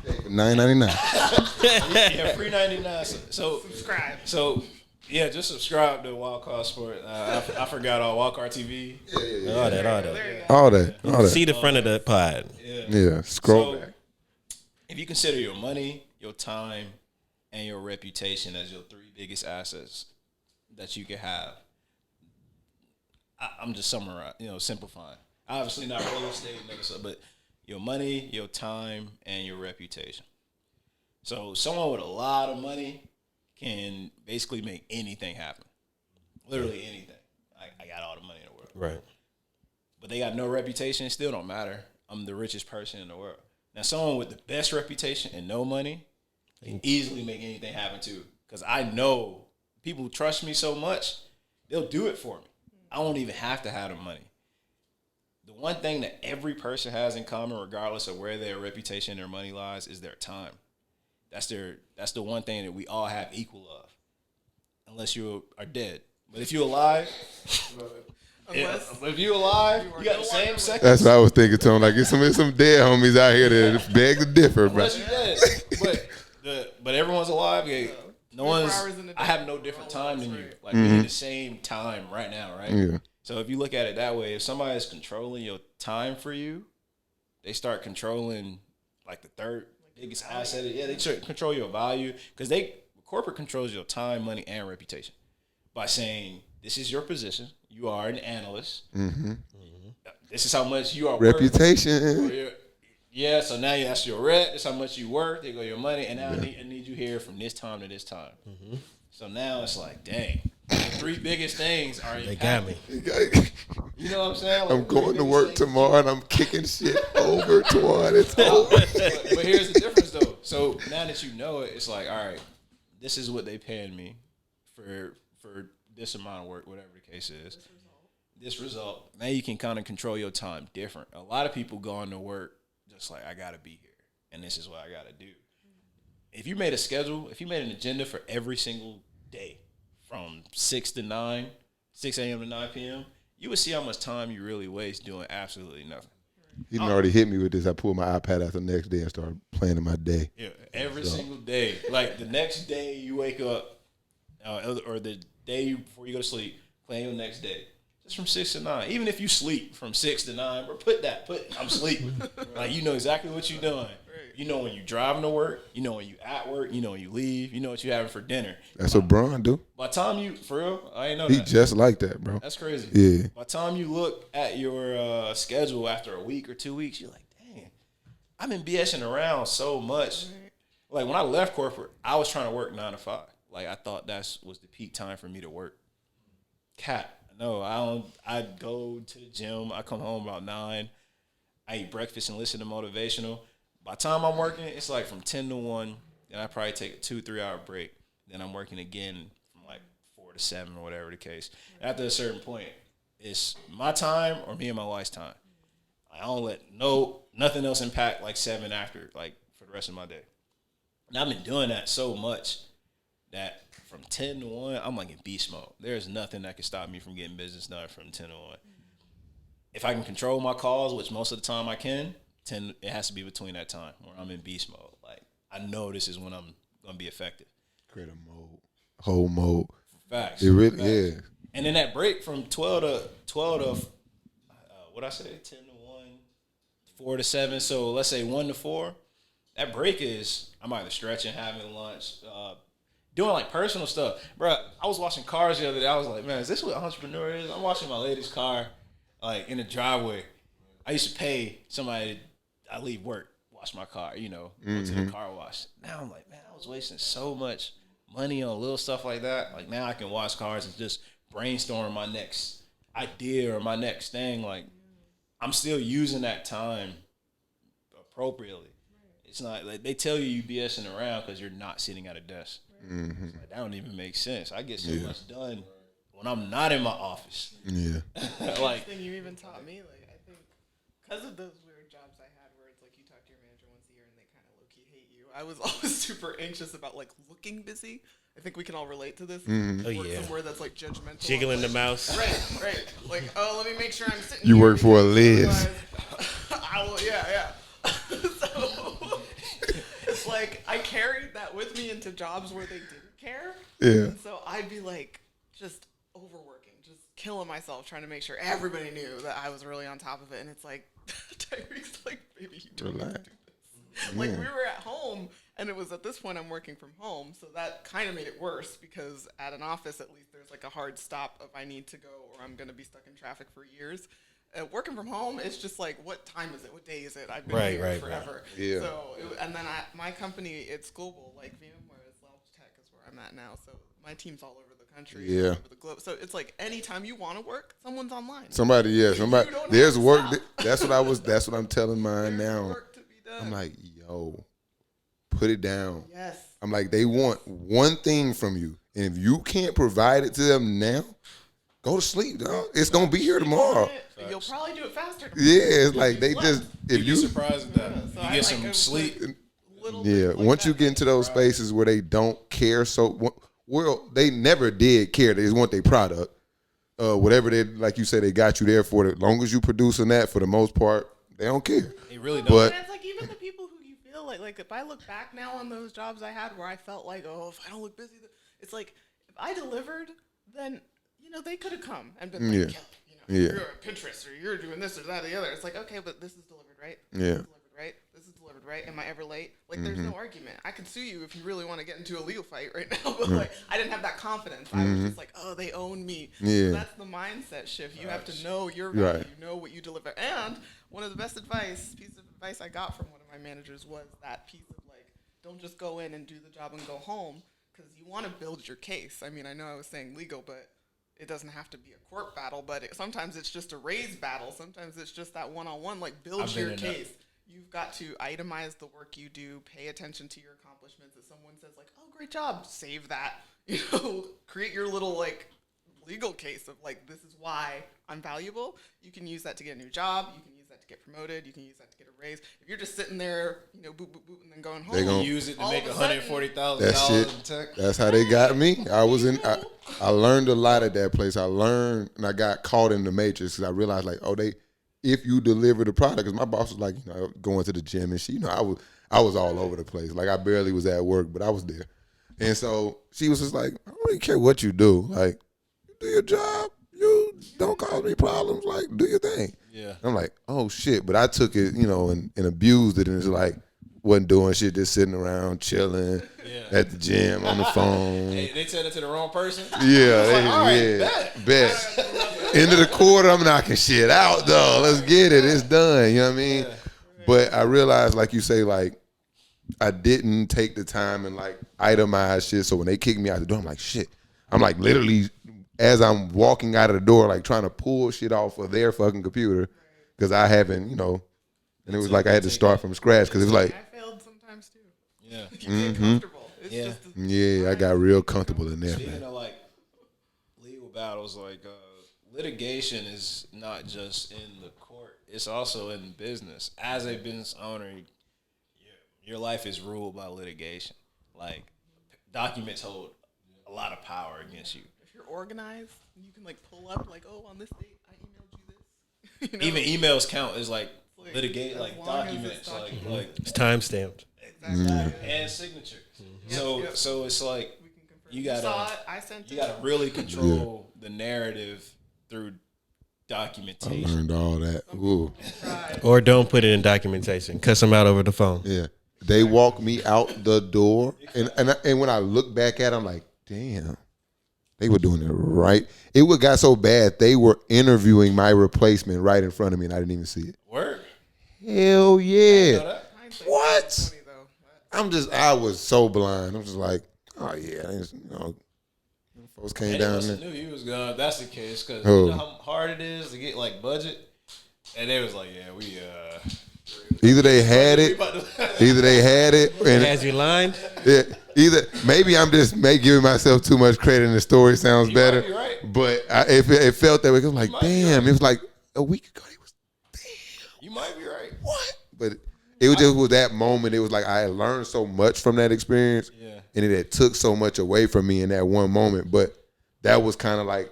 $9.99. Yeah, free 99. So Subscribe. So yeah, just subscribe to Wild Card Sport. I forgot all Wild Card TV. All that. There you go. All that. See the front of the pod. Yeah, scroll So, back. if you consider your money, your time, and your reputation as your 3 biggest assets that you can have, I'm just summarizing, simplifying. Obviously not real estate and other stuff, but your money, your time, and your reputation. So someone with a lot of money can basically make anything happen. Literally anything. I got all the money in the world. Right. But they got no reputation, it still don't matter. I'm the richest person in the world. Now, someone with the best reputation and no money can easily make anything happen too. Because I know people trust me so much, they'll do it for me. I don't even have to have the money. The one thing that every person has in common, regardless of where their reputation and their money lies, is their time. That's the one thing that we all have equal of, unless you are dead. But if you're alive, if you're alive, you got the same seconds. That's what I was thinking, Tone. Like, it's some dead homies out here that beg to differ, bro. Unless you're dead. But everyone's alive. Yeah, no one's. I have no different time than you. Like, we're in the same time right now, right? Yeah. So if you look at it that way, if somebody is controlling your time for you, they start controlling like the third biggest asset. Yeah, they try to control your value because corporate controls your time, money, and reputation by saying this is your position. You are an analyst. This is how much you are Reputation. worth. Yeah, so now you ask your rep. This is how much you worth. There go your money, and now I need you here from this time to this time. So now it's like, dang, the 3 biggest things are They got me. You know what I'm saying? Like, I'm going to work tomorrow and I'm kicking shit over toward it's over. But here's the difference, though. So now that you know it, it's like, all right, this is what they paying me for this amount of work, whatever the case is. This result. Now you can kind of control your time different. A lot of people go into work just like, I got to be here, and this is what I got to do. If you made a schedule, if you made an agenda for every single day from 6 a.m. to 9 p.m., you would see how much time you really waste doing absolutely nothing. He done already hit me with this. I pulled my iPad out the next day and started planning my day. Yeah, every single day. Like the next day you wake up, or the day before you go to sleep, plan your next day. Just from 6 to 9. Even if you sleep from 6 to 9, bro, put I'm sleeping. Like, you know exactly what you're doing. You know when you're driving to work. You know when you at work. You know when you leave. You know what you're having for dinner. That's what Braun do. By the time you, for real, I ain't know He that. just like that, bro. That's crazy. Yeah. By the time you look at your schedule after a week or 2 weeks, you're like, dang, I've been BSing around so much. Like, when I left corporate, I was trying to work 9 to 5. Like, I thought that was the peak time for me to work. No, I don't. I go to the gym. I come home about 9. I eat breakfast and listen to motivational. By the time I'm working, it's like from 10 to 1. Then I probably take a 2-3 hour break. Then I'm working again from like 4 to 7 or whatever the case. After a certain point, it's my time or me and my wife's time. I don't let nothing else impact like 7 after, like for the rest of my day. And I've been doing that so much that from 10 to 1, I'm like in beast mode. There's nothing that can stop me from getting business done from 10 to 1. If I can control my calls, which most of the time I can, it has to be between that time where I'm in beast mode. Like, I know this is when I'm going to be effective. Create a mode. Whole mode. Facts. It really, Facts. yeah. And then that break from 12 to what I say, 10 to 1, 4 to 7. So let's say 1 to 4. That break is, I'm either stretching, having lunch, doing like personal stuff. Bro, I was washing cars the other day. I was like, man, is this what entrepreneur is? I'm washing my lady's car like in the driveway. I used to pay somebody, I leave work, wash my car, go to the car wash. Now I'm like, man, I was wasting so much money on little stuff like that. Like, now I can wash cars and just brainstorm my next idea or my next thing. Like, I'm still using that time appropriately. It's not like they tell you BSing around because you're not sitting at a desk. It's like, that don't even make sense. I get so much done when I'm not in my office. Yeah. Like, thing you even taught me, like, I think because of those weird jobs I had where it's like you talk to your manager once a year and they kind of low-key hate you, I was always super anxious about like looking busy. I think we can all relate to this. Oh, Work yeah. somewhere that's like judgmental. Jiggling the mouse. Right. Like, oh, let me make sure I'm sitting You here work for a Liz. otherwise- I will, yeah. carried that with me into jobs where they didn't care. Yeah. And so I'd be like, just overworking, just killing myself, trying to make sure everybody knew that I was really on top of it. And it's like, Tariq's like, baby, you don't have to do this. Like, we were at home, and it was at this point I'm working from home, so that kind of made it worse because at an office, at least, there's like a hard stop if I need to go or I'm going to be stuck in traffic for years. Working from home, it's just like, what time is it? What day is it? I've been here forever. Right. Yeah. So, and then my company, it's global, like VMware is Lab Tech is where I'm at now. So my team's all over the country, all over the globe. So it's like anytime you want to work, someone's online. Somebody. There's work. That's what I'm telling mine There's now. work to be done. I'm like, yo, put it down. Yes. I'm like, they want one thing from you, and if you can't provide it to them now, go to sleep, dog. It's gonna be here tomorrow. You'll probably do it faster. Yeah, it's like they just if You'd you be surprised at that. So You I get like some a sleep. little yeah. bit like Once you that. get into those spaces where they don't care, so well, they never did care. They just want their product, whatever they like. You say they got you there for. As long as you producing that, for the most part, they don't care. They really don't. But And it's like even the people who you feel like if I look back now on those jobs I had where I felt like, oh, if I don't look busy, it's like if I delivered, then they could have come and been like, you're a Pinterest or you're doing this or that or the other. It's like, okay, but this is delivered, right? Yeah. This is delivered, right? This is delivered, right? Am I ever late? Like, there's no argument. I can sue you if you really want to get into a legal fight right now, but like, I didn't have that confidence. I was just like, oh, they own me. Yeah. So that's the mindset shift. You have to know your value, Right. know what you deliver. And one of the best pieces of advice I got from one of my managers was that piece of like, don't just go in and do the job and go home, because you want to build your case. I mean, I know I was saying legal, but it doesn't have to be a court battle, but sometimes it's just a raise battle. Sometimes it's just that one-on-one, like build your case. You've got to itemize the work you do, pay attention to your accomplishments. If someone says like, oh, great job, save that. Create your little like legal case of like, this is why I'm valuable. You can use that to get a new job. You can use that to get promoted. You can use that to get a raise. If you're just sitting there, boop, boop, boop, and then going home. They gonna use it to all make of a sudden- $140,000 in tech. That's how they got me. I learned a lot at that place. I learned, and I got caught in the matrix because I realized like, if you deliver the product, because my boss was like, going to the gym and she, I was all over the place. Like I barely was at work, but I was there. And so she was just like, I don't really care what you do. Like, you do your job. You don't cause me problems. Like, do your thing. Yeah. I'm like, oh shit. But I took it, and abused it, and it's like, wasn't doing shit, just sitting around chilling at the gym on the phone. Hey, they said it to the wrong person. Yeah, all right, bet. End of the quarter, I'm knocking shit out though. Let's get it. It's done. You know what I mean? Yeah. But I realized, like you say, like I didn't take the time and like itemize shit. So when they kicked me out the door, I'm like, shit. I'm like literally as I'm walking out of the door, like trying to pull shit off of their fucking computer because I haven't, and it was like I had to start from scratch because it was like. I failed sometimes too. Yeah. You get comfortable. It's just I got real comfortable in there, Speaking man. of like legal battles, like litigation is not just in the court; it's also in business. As a business owner, your life is ruled by litigation. Like documents hold a lot of power against you. if you're organized, you can like pull up like, oh, on this date I emailed you this. Even emails count as like Like, litigate, as like long as documents, it's like documented. like It's time stamped. Exactly. and signature. Yep. So it's like We can confirm. you gotta saw it. I sent you it. gotta really control the narrative through I documentation. learned all that. Ooh. Right. Or don't put it in documentation. Cuss them out over the phone. Yeah. They walked me out the door, and when I look back at it, I'm like, damn, they were doing it right. It got so bad, they were interviewing my replacement right in front of me, and I didn't even see it. Word. Hell yeah. Hindsight's What? 20 though. I was so blind. I'm just like, oh yeah, folks came They down must there. have knew you was gonna. That's the case because Oh. you know how hard it is to get like budget, and they was like, yeah, we Either they had we it, about to. and As you lined, either maybe I'm just giving myself too much credit and the story sounds You better. might be right. But it felt that way. It was like, might be damn. right. It was like a week ago. It was You might be right. what? But it was just with that moment. It was like I had learned so much from that experience, Yeah. and it had took so much away from me in that one moment. But that was kind of like,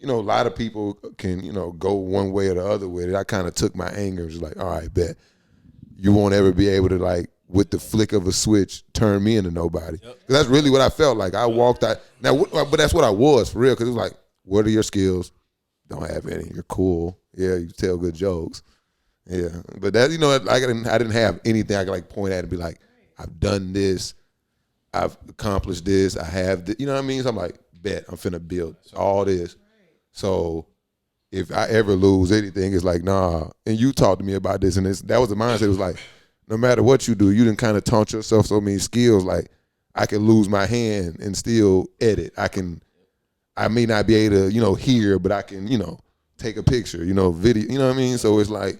a lot of people can, go one way or the other with it. I kind of took my anger and was like, all right, bet you won't ever be able to like with the flick of a switch, turn me into nobody. 'Cause that's really what I felt like. I walked out. Now, but that's what I was for real. Because it was like, what are your skills? Don't have any. You're cool. Yeah, you tell good jokes. Yeah, but that, I didn't have anything I could like point at and be like, I've done this, I've accomplished this, I have this. You know what I mean? So I'm like, bet I'm finna build all this. So if I ever lose anything, it's like, nah. And you talked to me about this, and that was the mindset. It was like, no matter what you do, you didn't kind of taunt yourself so many skills. Like, I can lose my hand and still edit. I may not be able to, hear, but I can, take a picture, video. You know what I mean? So it's like,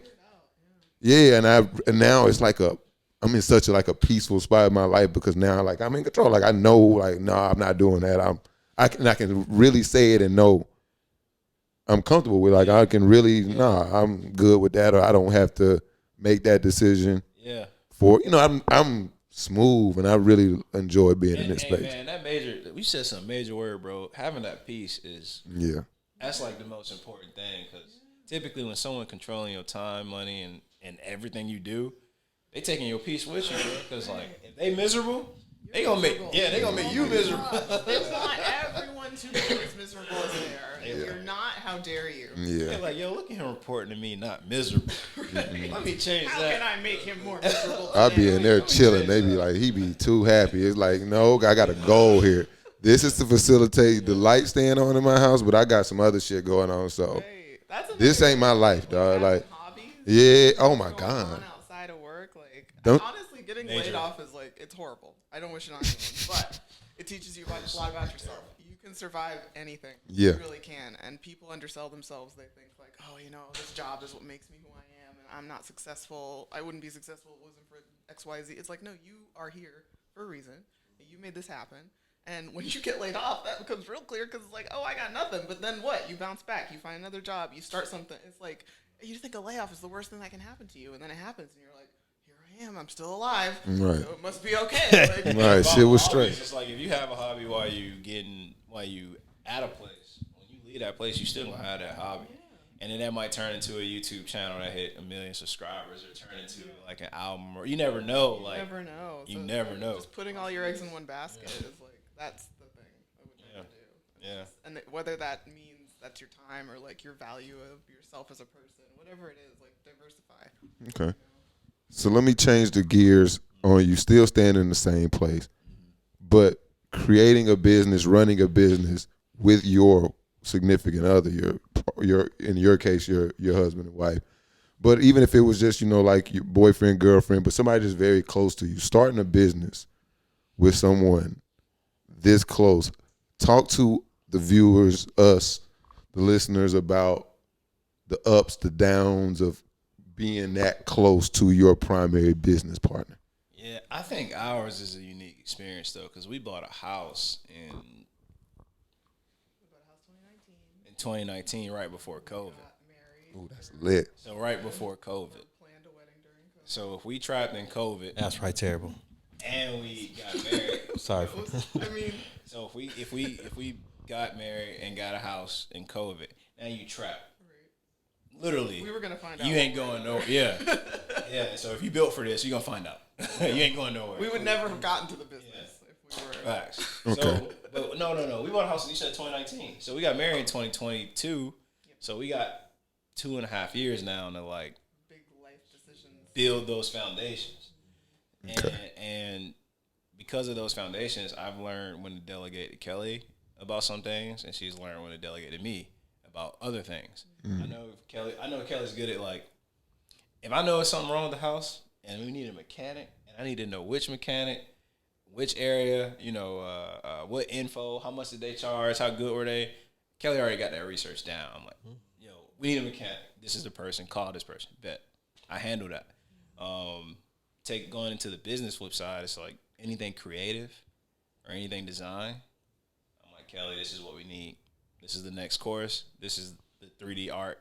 yeah. And now it's like I'm in such a peaceful spot in my life because now like I'm in control. Like I know, like, nah, I'm not doing that. I can really say it and know I'm comfortable with. Like I can really, I'm good with that, or I don't have to make that decision. Yeah. I'm smooth and I really enjoy being in this space. Man, we said some major word, bro. Having that peace is that's like the most important thing, because typically when someone controlling your time, money, and everything you do, they taking your peace with you, bro. Because like if they miserable, they gonna make you miserable. They want everyone to be as miserable as they are. If you're not, how dare you? Yeah. They're like, yo, look at him reporting to me not miserable. Let me change How that. can I make him more miserable? I'll be in there chilling. They be like, he be too happy. It's like, no, I got a goal here. This is to facilitate the light staying on in my house, but I got some other shit going on. So this ain't my life, dog. Like, hobbies, yeah. Oh my going God. on outside of work, like Don't- honestly, getting laid off is like it's horrible. I don't wish it on anyone, but it teaches you a lot about yourself. You can survive anything. Yeah. You really can. And people undersell themselves. They think like, oh, this job is what makes me who I am, and I'm not successful. I wouldn't be successful if it wasn't for X, Y, Z. It's like, no, you are here for a reason. You made this happen. And when you get laid off, that becomes real clear because it's like, oh, I got nothing. But then what? You bounce back. You find another job. You start something. It's like, you think a layoff is the worst thing that can happen to you. And then it happens. And you're like, here I am. I'm still alive. Right. So it must be okay. Like, Right. Shit was Always, straight. it's like if you have a hobby while you at a place, when you leave that place, you still gonna have that hobby. And then that might turn into a YouTube channel that hit 1 million subscribers, or turn into like an album, or you never know. Like you never know. You never know. Just putting all your eggs in one basket is like, that's the thing I would never do. Yeah. And whether that means that's your time or like your value of yourself as a person, whatever it is, like diversify. Okay. So let me change the gears on you. Still standing in the same place, but creating a business, running a business with your significant other, your in your case, your husband and wife. But even if it was just, like your boyfriend, girlfriend, but somebody just very close to you, starting a business with someone this close, talk to the viewers, us, the listeners, about the ups, the downs of being that close to your primary business partner. Yeah, I think ours is a unique experience though, because we bought a house in 2019, right before COVID. Ooh, that's lit. So right before COVID. So if we trapped in COVID, That's probably terrible. and we got married. Sorry. I mean, So if we got married and got a house in COVID, now you trapped. Literally, we were gonna find out. you ain't going nowhere. Yeah, yeah. So if you built for this, you gonna find out. You ain't going nowhere. We would never have gotten to the business if we were. Facts. Okay. So, but no. We bought a house. You said 2019. So we got married in 2022. So we got 2.5 years now to like Big life decisions. build those foundations. Okay. And because of those foundations, I've learned when to delegate to Kelly about some things, and she's learned when to delegate to me about other things. I know Kelly's good at like, if I know there's something wrong with the house and we need a mechanic, and I need to know which mechanic, which area, what info, how much did they charge, how good were they? Kelly already got that research down. I'm like, yo, we need a mechanic. This is the person. Call this person. Bet. I handle that. Going into the business flip side, it's like anything creative or anything design. I'm like, Kelly, this is what we need. This is the next course. This is the 3D art.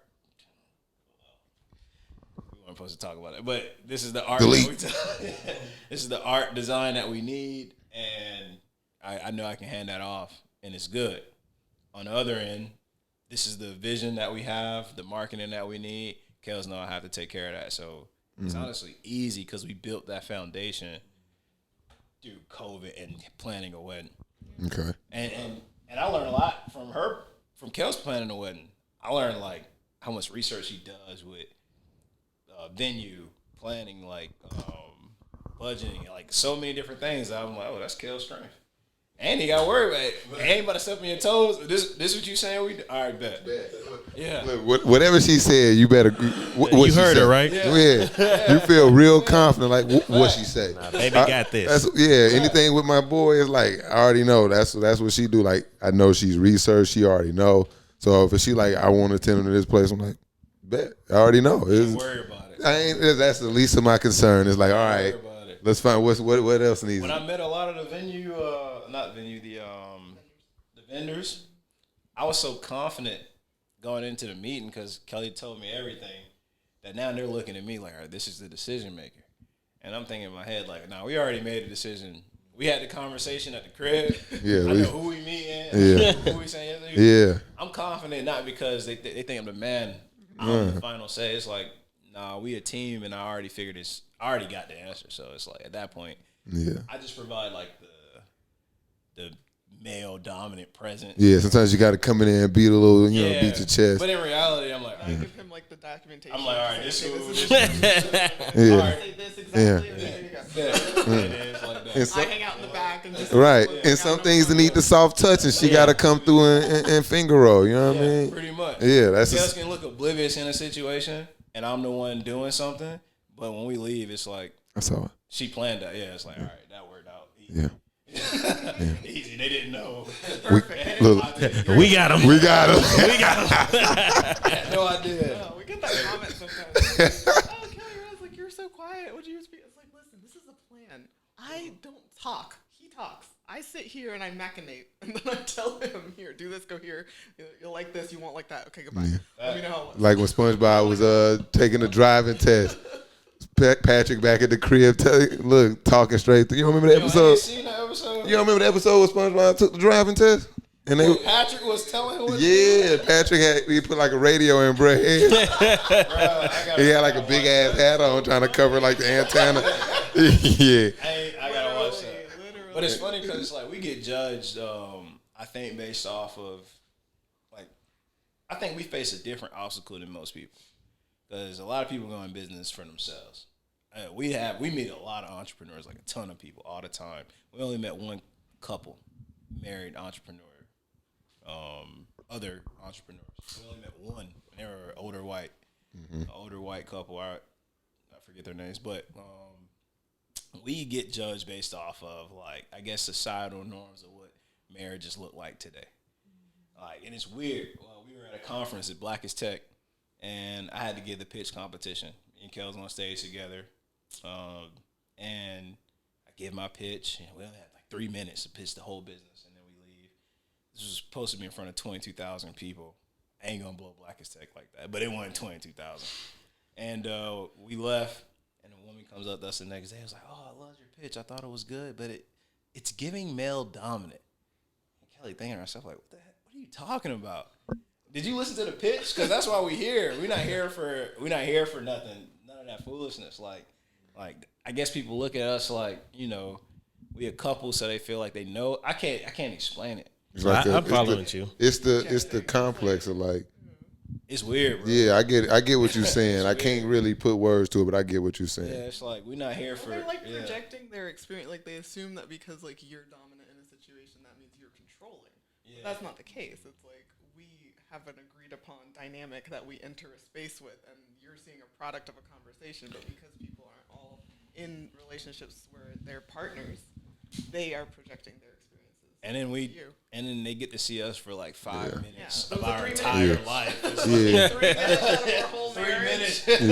We weren't supposed to talk about it, but this is the art. This is the art design that we need, and I know I can hand that off, and it's good. On the other end, this is the vision that we have, the marketing that we need. Kels know I have to take care of that. So It's honestly easy because we built that foundation through COVID and planning a wedding. Okay. And I learned a lot from her, from Kel's planning a wedding. I learned like how much research she does with venue planning, like budgeting, like so many different things. I'm like, oh, that's Kel's strength. And you got to worry about it. Ain't about to step on your toes. This what you saying? All right, bet. Yeah. Look, whatever she said, you better. What You she heard say. her, right? Yeah. You feel real confident, like what she say. Baby got this. Anything with my boy is like I already know. That's what she do. Like I know she's researched. She already know. So if she like I want to attend to this place, I'm like, bet. I already know. Don't worry about it. That's the least of my concern. It's like all right, let's find what else needs. When I met a lot of the vendors, I was so confident going into the meeting because Kelly told me everything that now they're looking at me like, all right, this is the decision maker. And I'm thinking in my head like, nah, we already made a decision. We had the conversation at the crib. Yeah, I know who we meeting. Yeah. Who we saying. Yeah. I'm confident not because they think I'm the man. I'm the final say. It's like, nah, we a team and I already figured this. I already got the answer. So it's like at that point, I just provide like the male dominant presence. Yeah, sometimes you got to come in there and beat a little, beat your chest. But in reality, I'm like, I give him like the documentation. I'm like, all right, this is Yeah. all right. Say this exactly. And there you go. It is like that. And I hang out in the back and just right, and some things that need the soft touch, and she got to come through and finger roll. You know what I mean? Pretty much. Yeah, that's Kels can look oblivious in a situation, and I'm the one doing something. But when we leave, it's like that's all. she planned that. Yeah, it's like, all right, that worked out. Easy. Yeah. Easy. They didn't know. We got him. We got him. I had no idea. we get that comment sometimes. Oh, Kelly Rose, like you're so quiet. What do you speak? It's like, listen, this is a plan. I don't talk. He talks. I sit here and I machinate, and then I tell him, here, do this, go here. You'll like this, you won't like that. Okay, goodbye. Let me know how it looks. Like when SpongeBob was taking the driving test. Patrick back at the crib, talking straight through. You don't remember the episode? I ain't seen that episode. You don't remember the episode where SpongeBob took the driving test? And they, Patrick was telling him what to do? Patrick he put like a radio in Brett's head. He had like a big ass hat on, trying to cover like the antenna. Yeah. I gotta watch that. Literally. But it's funny because it's like we get judged. I think based off of like, I think we face a different obstacle than most people because a lot of people go in business for themselves. We meet a lot of entrepreneurs, like a ton of people all the time. We only met one couple, married entrepreneur. Other entrepreneurs. We only met one. They were older white couple. I forget their names, but we get judged based off of like I guess societal norms of what marriages look like today. Like, and it's weird. Well, we were at a conference at Black is Tech, and I had to give the pitch competition. Me and Kel's on stage together, and I give my pitch, and we only had like 3 minutes to pitch the whole business. This was supposed to be in front of 22,000 people. I ain't gonna blow Black as Tech like that, but it wasn't 22,000. And we left, and a woman comes up to us the next day. I was like, "Oh, I love your pitch. I thought it was good, but it's giving male dominant." And Kelly thinking to herself like, "What the heck? What are you talking about? Did you listen to the pitch? Because that's why we're here. We're not here for nothing. None of that foolishness. Like I guess people look at us like we a couple, so they feel like they know. I can't explain it. I'm following you. It's the complex of like. It's weird, bro. Yeah, I get what you're saying. I can't really put words to it, but I get what you're saying. Yeah, it's like we're not here for. They're like projecting their experience. Like they assume that because like you're dominant in a situation, that means you're controlling. Yeah. But that's not the case. It's like we have an agreed upon dynamic that we enter a space with, and you're seeing a product of a conversation. But because people aren't all in relationships where they're partners, they are projecting their experiences. And then they get to see us for like 5 minutes of Those are our 3 entire minutes. life. It's Yeah. like 3 minutes out of our whole 3 marriage. minutes. And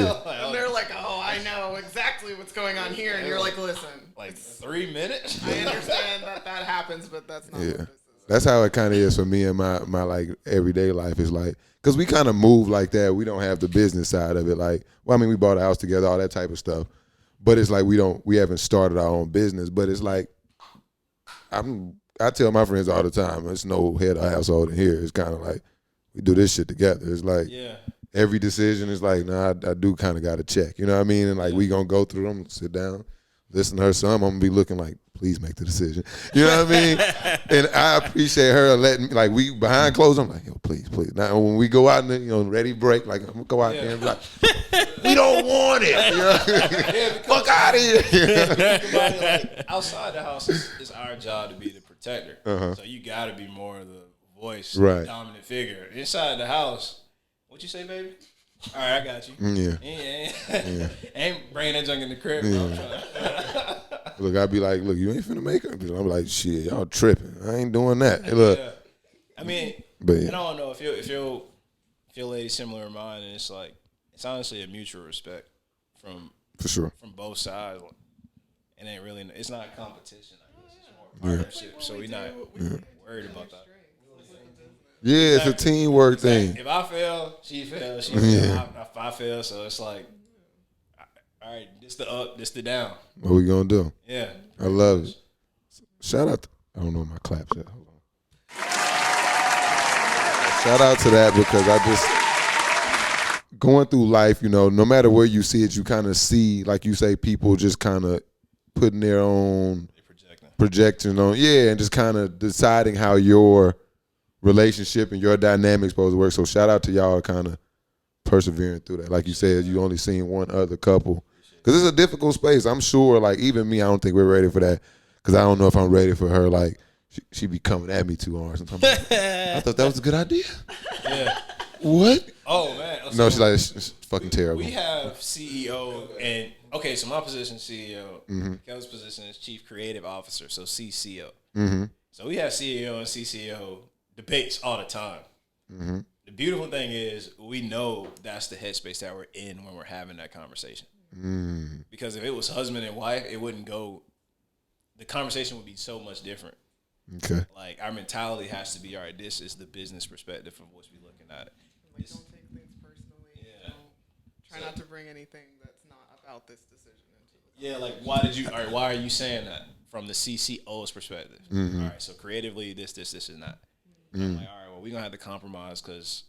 they're like, "Oh, I know exactly what's going on here," and you're like, "Listen, like 3 minutes. I understand that happens, but that's not what this is." That's how it kind of is for me and my like everyday life is like, because we kind of move like that. We don't have the business side of it. Like, well, I mean, we bought a house together, all that type of stuff. But it's like we haven't started our own business. But it's like, I tell my friends all the time, there's no head of household in here. It's kind of like we do this shit together. It's like every decision is like, nah, I do kind of got to check. You know what I mean? And like we gonna go through them, sit down, listen to her. Some I'm gonna be looking like, please make the decision. You know what I mean? And I appreciate her letting me, like, we behind closed. I'm like, yo, please. Now when we go out and ready break, like I'm gonna go out there and be like, we don't want it. You know? Fuck out of here. Think about it, like, outside the house, it's our job to be the protector. So you got to be more of the voice, Right. the dominant figure. Inside the house, what you say, baby? All right, I got you. Yeah. Ain't bringing that junk in the crib. Bro. Look, I'd be like, look, you ain't finna make her. I'm like, shit, y'all tripping. I ain't doing that. Hey, look. Yeah. I mean, But and I don't know if your lady's similar to mine, and it's like it's honestly a mutual respect for sure. from both sides. It ain't really. It's not a competition. I guess it's more partnership. So we're not worried about that. Yeah, it's a teamwork thing. If I fail, she fails. She fails. If I fail, so it's like, all right, this the up, this the down. What we gonna do? Yeah, I love it. Shout out. I don't know my claps at. Hold on. Shout out to that because I just going through life. No matter where you see it, you kind of see, like you say, people just kind of putting their own projection on, and just kind of deciding how your relationship and your dynamic supposed to work. So shout out to y'all kind of persevering through that. Like you said, you only seen one other couple. Because it's a difficult space. I'm sure, like, even me, I don't think we're ready for that. Because I don't know if I'm ready for her. Like, she be coming at me too hard sometimes. I thought that was a good idea. yeah. What? Oh man. So No, she's like, it's fucking terrible. we have CEO and so my position is CEO. Kel's position is Chief Creative Officer, so CCO. So we have CEO and CCO debates all the time. The beautiful thing is we know that's the headspace that we're in when we're having that conversation. Because if it was husband and wife, it wouldn't go. The conversation would be so much different. Okay. Like our mentality has to be, all right, this is the business perspective from which we're looking at it. Like, don't take things personally. Yeah. Try not to bring anything that's not about this decision into it. Yeah, like why are you saying that from the CCO's perspective? All right, so creatively, this and that. I'm like, all right, well, we're gonna have to compromise because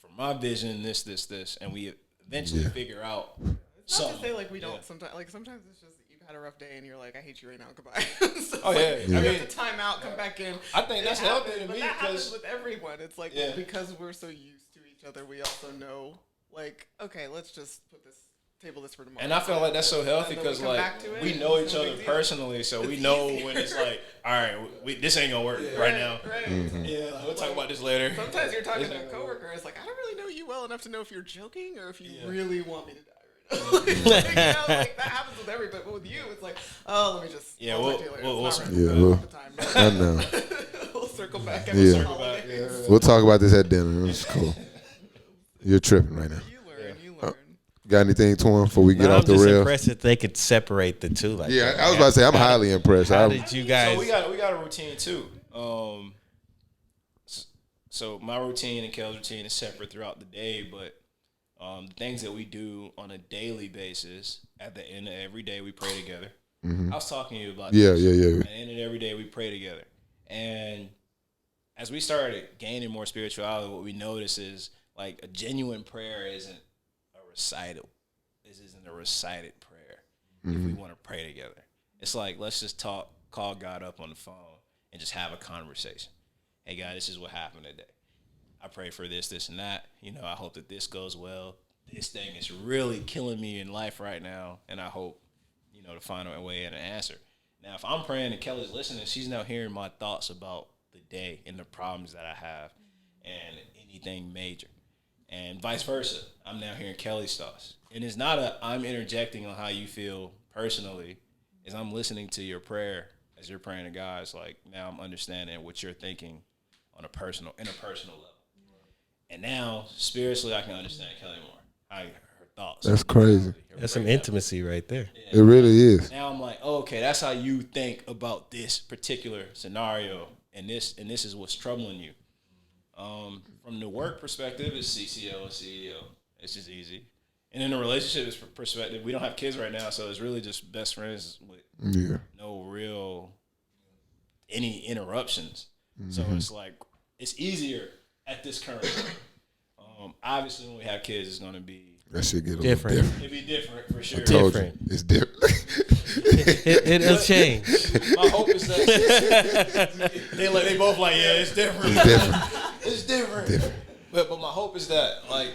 from my vision, this, and we eventually figure out. It's not to say like we don't sometimes. Like sometimes it's just you've had a rough day and you're like, I hate you right now. Goodbye. So Oh yeah, you I mean, have to time out, come back in. I think that's healthy to But me that happens because with everyone. It's like because we're so used to each other, we also know like, okay, let's just table this for tomorrow. and I feel like that's so healthy because like we know each other personally, so we know when it's like, all right, this ain't gonna work right now. Right. Yeah, we'll talk about this later. Sometimes you're talking to a coworker. It's like I don't really know you well enough to know if you're joking or if you really want me to die. Like, like, that happens with everybody, but with you, it's like, oh, let me just. I know. We'll circle back. We'll talk about this at dinner. It's cool. You're tripping right now. You learn. Got anything to him before we get off the I'm just rails? impressed that they could separate the two like that. I was about to say I'm highly impressed. How did you guys? So we got a routine too. So my routine and Kel's routine is separate throughout the day, but the things that we do on a daily basis, at the end of every day, we pray together. I was talking to you about this. Yeah. At the end of every day, we pray together. And as we started gaining more spirituality, what we notice is like a genuine prayer isn't a recital. This isn't a recited prayer if we want to pray together. It's like, let's just call God up on the phone and just have a conversation. Hey, God, this is what happened today. I pray for this, and that. I hope that this goes well. This thing is really killing me in life right now, and I hope, to find a way and an answer. Now, if I'm praying and Kelly's listening, she's now hearing my thoughts about the day and the problems that I have and anything major. And vice versa. I'm now hearing Kelly's thoughts. And it's not I'm interjecting on how you feel personally. Is I'm listening to your prayer as you're praying to God. It's like now I'm understanding what you're thinking in a personal level. And now, spiritually, I can understand Kelly more. Her thoughts. That's crazy. That's some intimacy right there. It really is. Now I'm like, okay, that's how you think about this particular scenario, and this is what's troubling you. From the work perspective, it's CCO and CEO. It's just easy. And in the relationship perspective, we don't have kids right now, so it's really just best friends with no real any interruptions. So it's like it's easier at this current point. Obviously, when we have kids, it's going to be That shit get a Different. little different. it'd be different for sure. I told you, Different. it's different. It'll change. My hope is that they both like, yeah, it's different. It's different. It's different. Different. But my hope is that, like,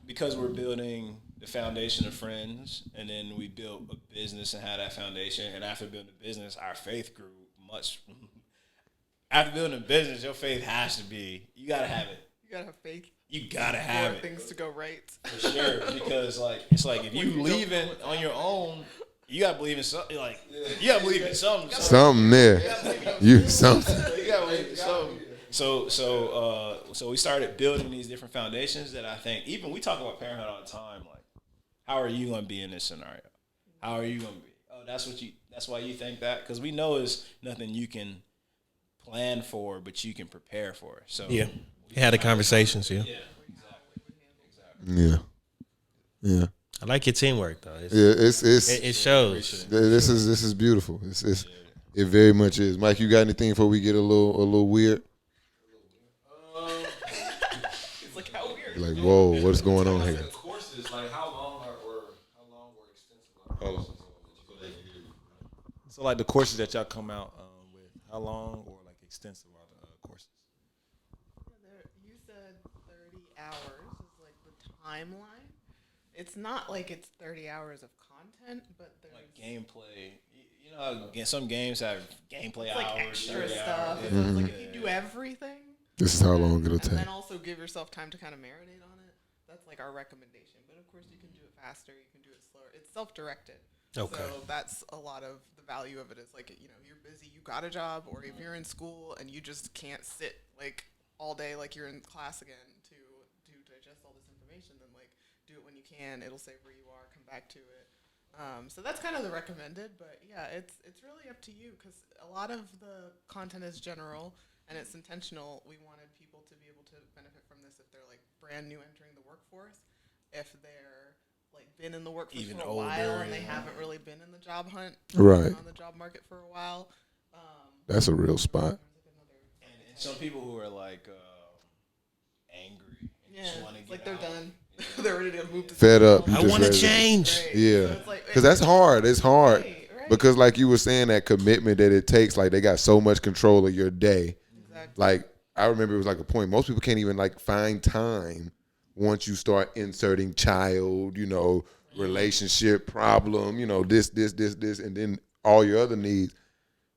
because we're building the foundation of friends, and then we built a business and had that foundation, and after building the business, our faith grew much. After building a business, your faith has to be, you gotta have it. You gotta have faith. You gotta have for it. things to go right. For sure, because it's like if you leaving on your own, you gotta believe in something. Like you gotta believe in something. Something there. You something. You gotta believe in something. So we started building these different foundations that I think even we talk about parenthood all the time. Like, how are you gonna be in this scenario? How are you gonna be? Oh, that's why you think that, because we know it's nothing you can plan for, but you can prepare for. So Yeah. We had the conversations, yeah. yeah, exactly. Yeah. I like your teamwork though. Yeah, It shows. this is beautiful. It very much is. Mike, you got anything before we get a little weird? It's like, how weird. Like, whoa, what's going on here? Courses, like how long or extensive are courses that you go through? So like the courses that y'all come out with, how long or like extensive are the courses? You said 30 hours is like the timeline. It's not like it's 30 hours of content, but there's Like gameplay. You know, some games have gameplay it's like hours, extra 30 stuff. hours. So it's like if you do everything, This is how long it'll and take. then also give yourself time to kind of marinate on it. That's like our recommendation. But of course, you can do it faster. You can do it slower. It's self-directed. Okay. So that's a lot of the value of it. Is like, you know, you're busy, you got a job, or if you're in school and you just can't sit like all day like you're in class again to digest all this information, then like do it when you can. It'll say where you are. Come back to it. So that's kind of the recommended, but yeah, it's really up to you, because a lot of the content is general and it's intentional. We wanted people to be able to benefit from this if they're like brand new entering the workforce, if they're like been in the workforce Even for a older, while and they yeah. haven't really been in the job hunt, Right. on the job market for a while. That's a real spot. And some people who are like angry and Yeah, just want to it's get like they're out. done. They're ready to move to Fed up. something You I just want to ready to- change. Right. Yeah, So it's like- because that's hard. It's hard Right. because, like you were saying, that commitment that it takes. Like they got so much control of your day. Exactly. Like I remember, it was like a point. Most people can't even like find time once you start inserting child, relationship problem, this, and then all your other needs.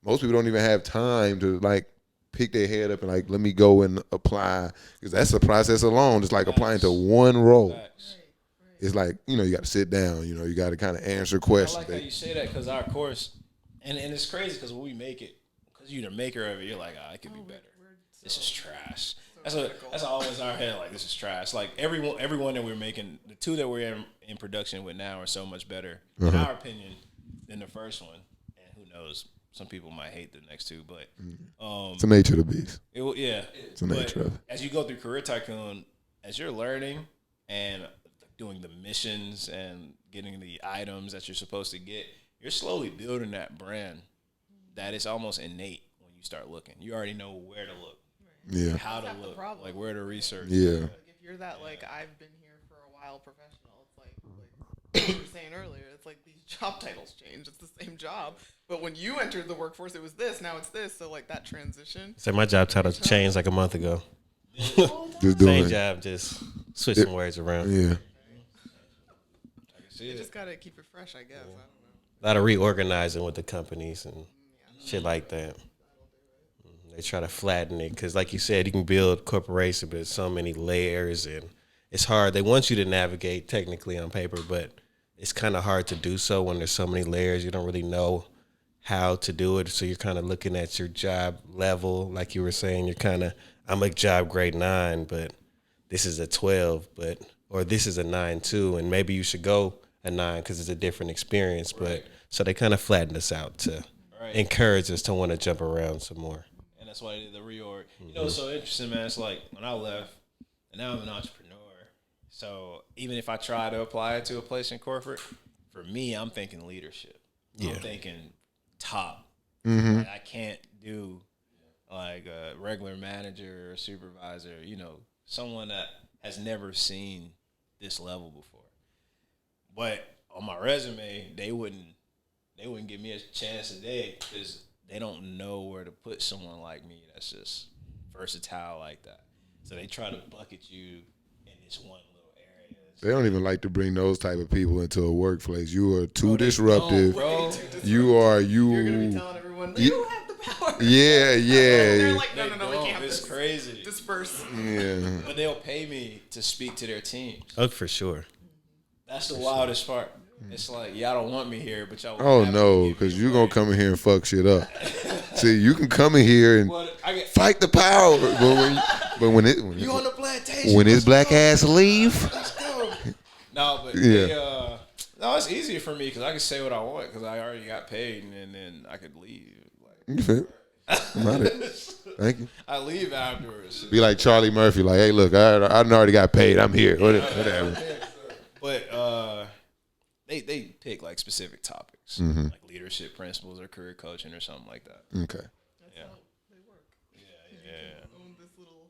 Most people don't even have time to like pick their head up and like, let me go and apply, because that's the process alone. It's like applying to one role. Facts. It's like, you got to sit down, you got to kind of answer I questions. like how you say that, because our course, and it's crazy because when we make it, because you're the maker of it, you're like, it could be better. This is trash. That's always in our head, like, this is trash. Like everyone that we're making, the two that we're in production with now are so much better, in our opinion, than the first one. And who knows? Some people might hate the next two, but It's the nature of the beast. It's the nature of it. As you go through Career Tycoon, as you're learning and doing the missions and getting the items that you're supposed to get, you're slowly building that brand that is almost innate when you start looking. You already know where to look, Yeah. how to That's the look, problem. like where to research. Yeah. Like if you're that like I've been here for a while professional, it's like you were saying earlier, it's like these job titles change. It's the same job, but when you entered the workforce, it was this. Now it's this. So like that transition. So my job title changed like a month ago. Just doing Same it. job, just switching words around. Yeah. You just gotta keep it fresh, I guess. I don't know. A lot of reorganizing with the companies and shit like that. They try to flatten it because, like you said, you can build corporation, but there's so many layers and it's hard. They want you to navigate technically on paper, but it's kind of hard to do so when there's so many layers. You don't really know how to do it, so you're kind of looking at your job level, like you were saying. You're kind of, I'm a job grade 9, but this is a 12, or this is a 9 too, and maybe you should go a 9 because it's a different experience. But so they kind of flatten us out to encourage us to want to jump around some more. And that's why I did the reorg. You know, it's so interesting, man. It's like when I left, and now I'm an entrepreneur. So even if I try to apply it to a place in corporate, for me, I'm thinking leadership. Yeah. I'm thinking top. Like, I can't do like a regular manager or supervisor, someone that has never seen this level before. But on my resume, they wouldn't give me a chance today because they don't know where to put someone like me that's just versatile like that. So they try to bucket you in this one little area. They don't even like to bring those type of people into a workplace. You are too disruptive. Bro. You are you. You're gonna be telling everyone you don't have the power. Yeah, They're yeah, like, no, we can't have It's this. crazy. Disperse. yeah. But they'll pay me to speak to their teams. Oh, for sure. That's the wildest part. It's like, y'all don't want me here, but y'all Oh happy to no, give me because a you're gonna break. come in here and fuck shit up. See, you can come in here and Well, fight the power, when you on the plantation. when his let's black go. ass leave, Let's go. No, but Yeah. no, it's easier for me because I can say what I want because I already got paid and then I could leave. Like, you feel? About it. Thank you. I leave afterwards. Be like Charlie Murphy, like, hey, look, I already got paid. I'm here. Whatever. But they pick like specific topics, Mm-hmm. like leadership principles or career coaching or something like that. Okay. Yeah. They work. Yeah. Own this little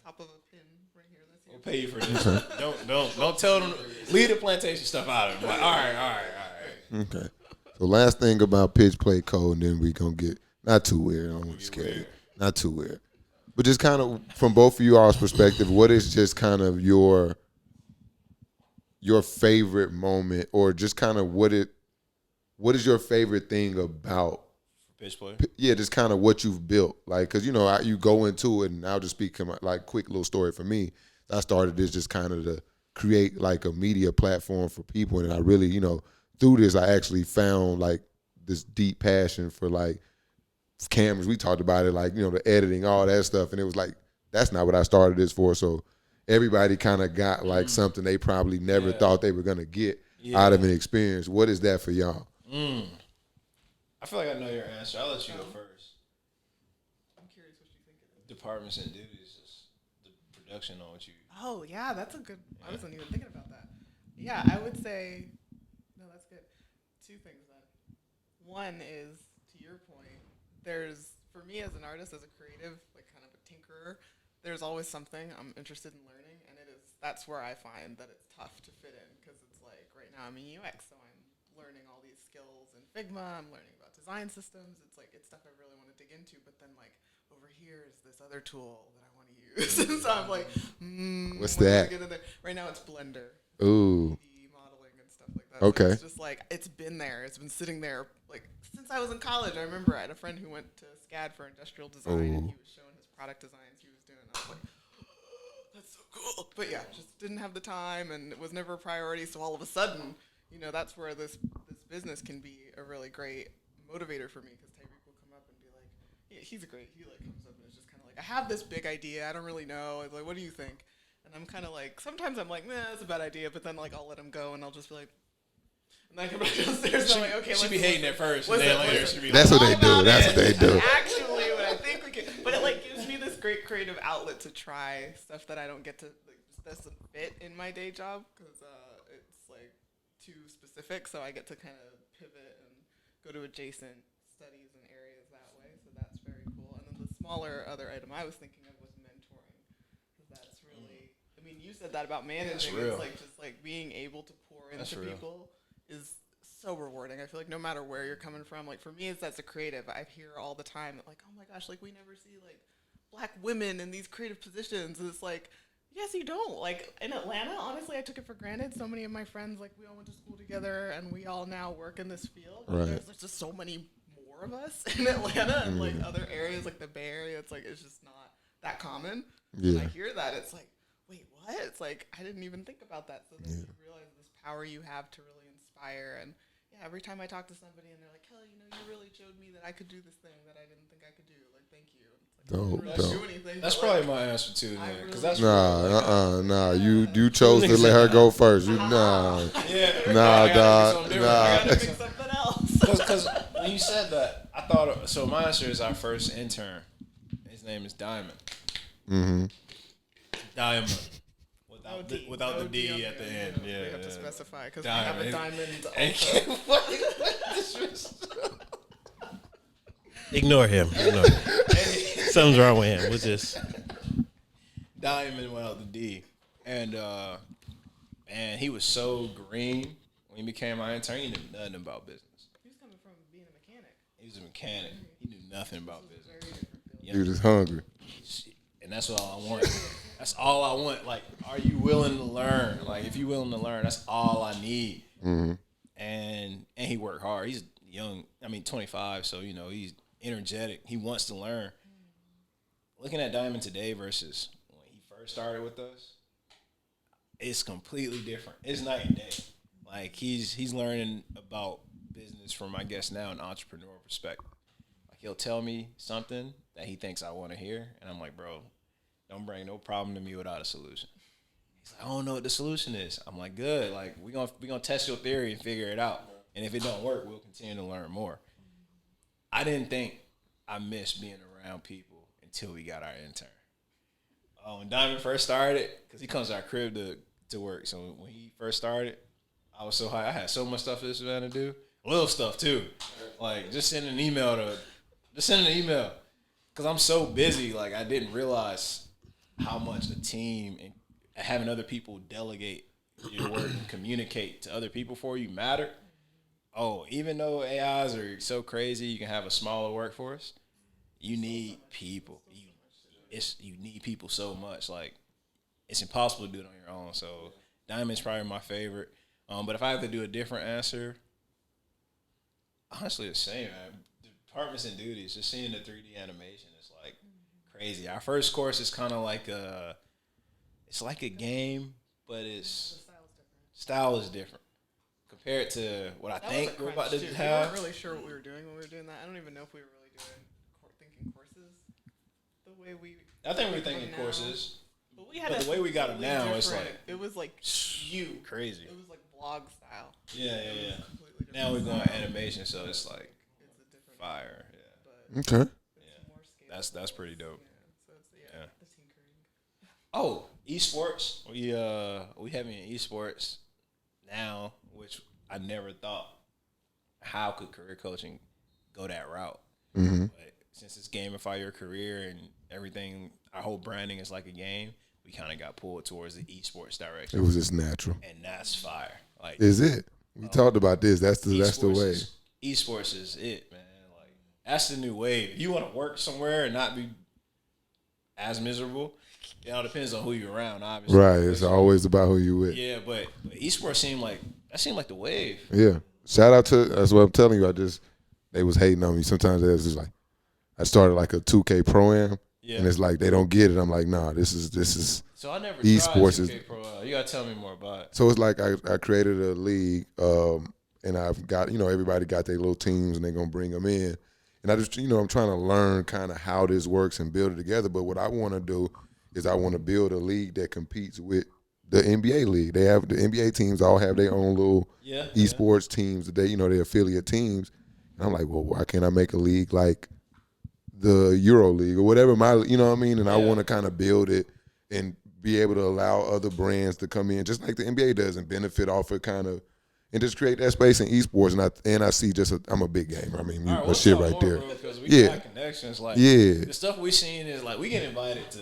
top of a pin right here. That's We'll pay you for this. don't tell them. Leave the plantation stuff out of it. Like, all right. Okay. So last thing about pitch play code, and then we gonna get not too weird. I'm scared. Not too weird. But just kind of from both of you all's perspective, what is just kind of your favorite moment, or just kind of what is your favorite thing about Pitch play. yeah, just kind of what you've built, like, because you go into it, and I'll just speak like quick little story for me. I started this just kind of to create like a media platform for people, and I really through this I actually found like this deep passion for like cameras. We talked about it, like the editing, all that stuff, and it was like that's not what I started this for. So everybody kind of got like something they probably never thought they were gonna get out of an experience. What is that for y'all? I feel like I know your answer. I'll let you go first. I'm curious what you think of it. Departments and duties is the production on what you. Oh yeah, that's a good. I wasn't even thinking about that. Yeah, I would say. No, that's good. Two things then. One is to your point. There's for me as an artist, as a creative, like kind of a tinkerer. There's always something I'm interested in learning, and that's where I find that it's tough to fit in because it's like right now I'm in UX, so I'm learning all these skills in Figma. I'm learning about design systems. It's like it's stuff I really want to dig into, but then like over here is this other tool that I want to use. So I'm like, What's when do I that? get in there? Right now it's Blender. Ooh. 3D modeling and stuff like that. Okay. So it's just like it's been there. It's been sitting there like since I was in college. I remember I had a friend who went to SCAD for industrial design, and he was showing his product designs he was doing. I was like, that's so cool. But yeah, just didn't have the time, and it was never a priority. So all of a sudden, that's where this business can be a really great motivator for me because Tariq will come up and be like, yeah, he's great. He like comes up and is just kind of like, I have this big idea. I don't really know. It's like, what do you think? And I'm kind of like, sometimes I'm like, that's a bad idea. But then like I'll let him go and I'll just be like, and then I come back downstairs and I'm like, okay, She let's be hating at first, and what's then it- later what's she it- be That's like, what they do. That's what they do. Actually, what I think we can, but it like gives me this great creative outlet to try stuff that I don't get to, like, just doesn't fit in my day job because it's like too specific. So I get to kind of pivot and go to adjacent studies and areas that way. So that's very cool. And then the smaller other item I was thinking of was mentoring. 'Cause that's really, I mean, you said that about managing. real. It's like just like being able to pour That's into real. people is so rewarding. I feel like no matter where you're coming from, like for me, it's as a creative, I hear all the time that like, oh my gosh, like we never see like black women in these creative positions. And it's like, yes, you don't. Like in Atlanta, honestly, I took it for granted. So many of my friends, like we all went to school together and we all now work in this field. Right. There's just so many more of us in Atlanta and like other areas like the Bay Area. It's like, it's just not that common. When Yeah. I hear that, it's like, wait, what? It's like, I didn't even think about that. So then you realize this power you have to really inspire. And yeah, every time I talk to somebody and they're like, Kelly, you really showed me that I could do this thing that I didn't think I could do. Like, thank you. It's like, I didn't really do anything. That's but, like, probably my answer too, I man. Because really- that's Nah. You chose to let her go first. Nah, yeah. nah, I gotta dog. do something Nah. I gotta pick something else. Because when you said that, I thought so. My answer is our first intern. His name is Diamond. Mm-hmm. Diamond. No D. Without No the D on at the end. end. We Yeah. have to specify because we Diamond. have a diamond. And- Also. Ignore him. Ignore him. Something's wrong with him. We'll just. Diamond without the D. And man, he was so green when he became my intern. He knew nothing about business. He was coming from being a mechanic. He was a mechanic. He knew nothing about business. He was just hungry. And that's all I want. That's all I want. Like, are you willing to learn? Like, if you're willing to learn, that's all I need. Mm-hmm. And he worked hard. He's young. 25, so, he's energetic. He wants to learn. Looking at Diamond today versus when he first started with us, it's completely different. It's night and day. Like, he's learning about business from, I guess, now an entrepreneurial perspective. Like, he'll tell me something that he thinks I want to hear, and I'm like, bro, don't bring no problem to me without a solution. He's like, I don't know what the solution is. I'm like, good. Like, we gonna test your theory and figure it out. And if it don't work, we'll continue to learn more. I didn't think I missed being around people until we got our intern. When Diamond first started, because he comes to our crib to work. So when he first started, I was so high. I had so much stuff for this man to do. Little stuff, too. Like, just sending an email. Because I'm so busy, like, I didn't realize how much a team and having other people delegate your work and communicate to other people for you matter. Oh, even though AIs are so crazy, you can have a smaller workforce, you need people. You need people so much. Like, it's impossible to do it on your own. So Diamond's probably my favorite. But if I have to do a different answer, honestly the same, man. Departments and duties, just seeing the 3D animation is like crazy. Our first course is kind of like it's like a game, but its style is different compared to what I think we're about to have. We weren't really sure what we were doing when we were doing that. I don't even know if we were really thinking courses the way we. I think we were thinking courses. But we had the way we got them now, it's like it was like crazy. It was like blog style. Yeah. Now we're going animation, so it's like fire. Yeah. Okay. Yeah. That's pretty dope. Yeah. The tinkering. Oh, esports. We have me in esports now, which I never thought. How could career coaching go that route? Mm-hmm. But since it's gamify your career and everything, our whole branding is like a game. We kind of got pulled towards the esports direction. It was just natural. And that's fire. Like, is it? We talked about this. That's the way. Esports is it, man. Like, that's the new wave. If you want to work somewhere and not be as miserable, it all depends on who you're around, obviously. Right. It's always about who you with. Yeah, but esports seemed like the wave. Yeah. Shout out to, that's what I'm telling you. They was hating on me. Sometimes it was just like, I started like a 2K Pro-Am. Yeah. And it's like they don't get it. I'm like, nah, this is. So I never esports tried 2K Pro. You gotta tell me more about it. So it's like I created a league, and I've got everybody got their little teams, and they're gonna bring them in, and I just I'm trying to learn kind of how this works and build it together. But what I want to do is I want to build a league that competes with the NBA league. They have the NBA teams all have their own little esports teams that their affiliate teams. And I'm like, well, why can't I make a league like the Euro League or whatever and I want to kind of build it and be able to allow other brands to come in just like the NBA does and benefit off it kind of and just create that space in esports and I see I'm a big gamer. I mean, right, shit right there. Bro, because we got connections. Like the stuff we seen is like we get invited to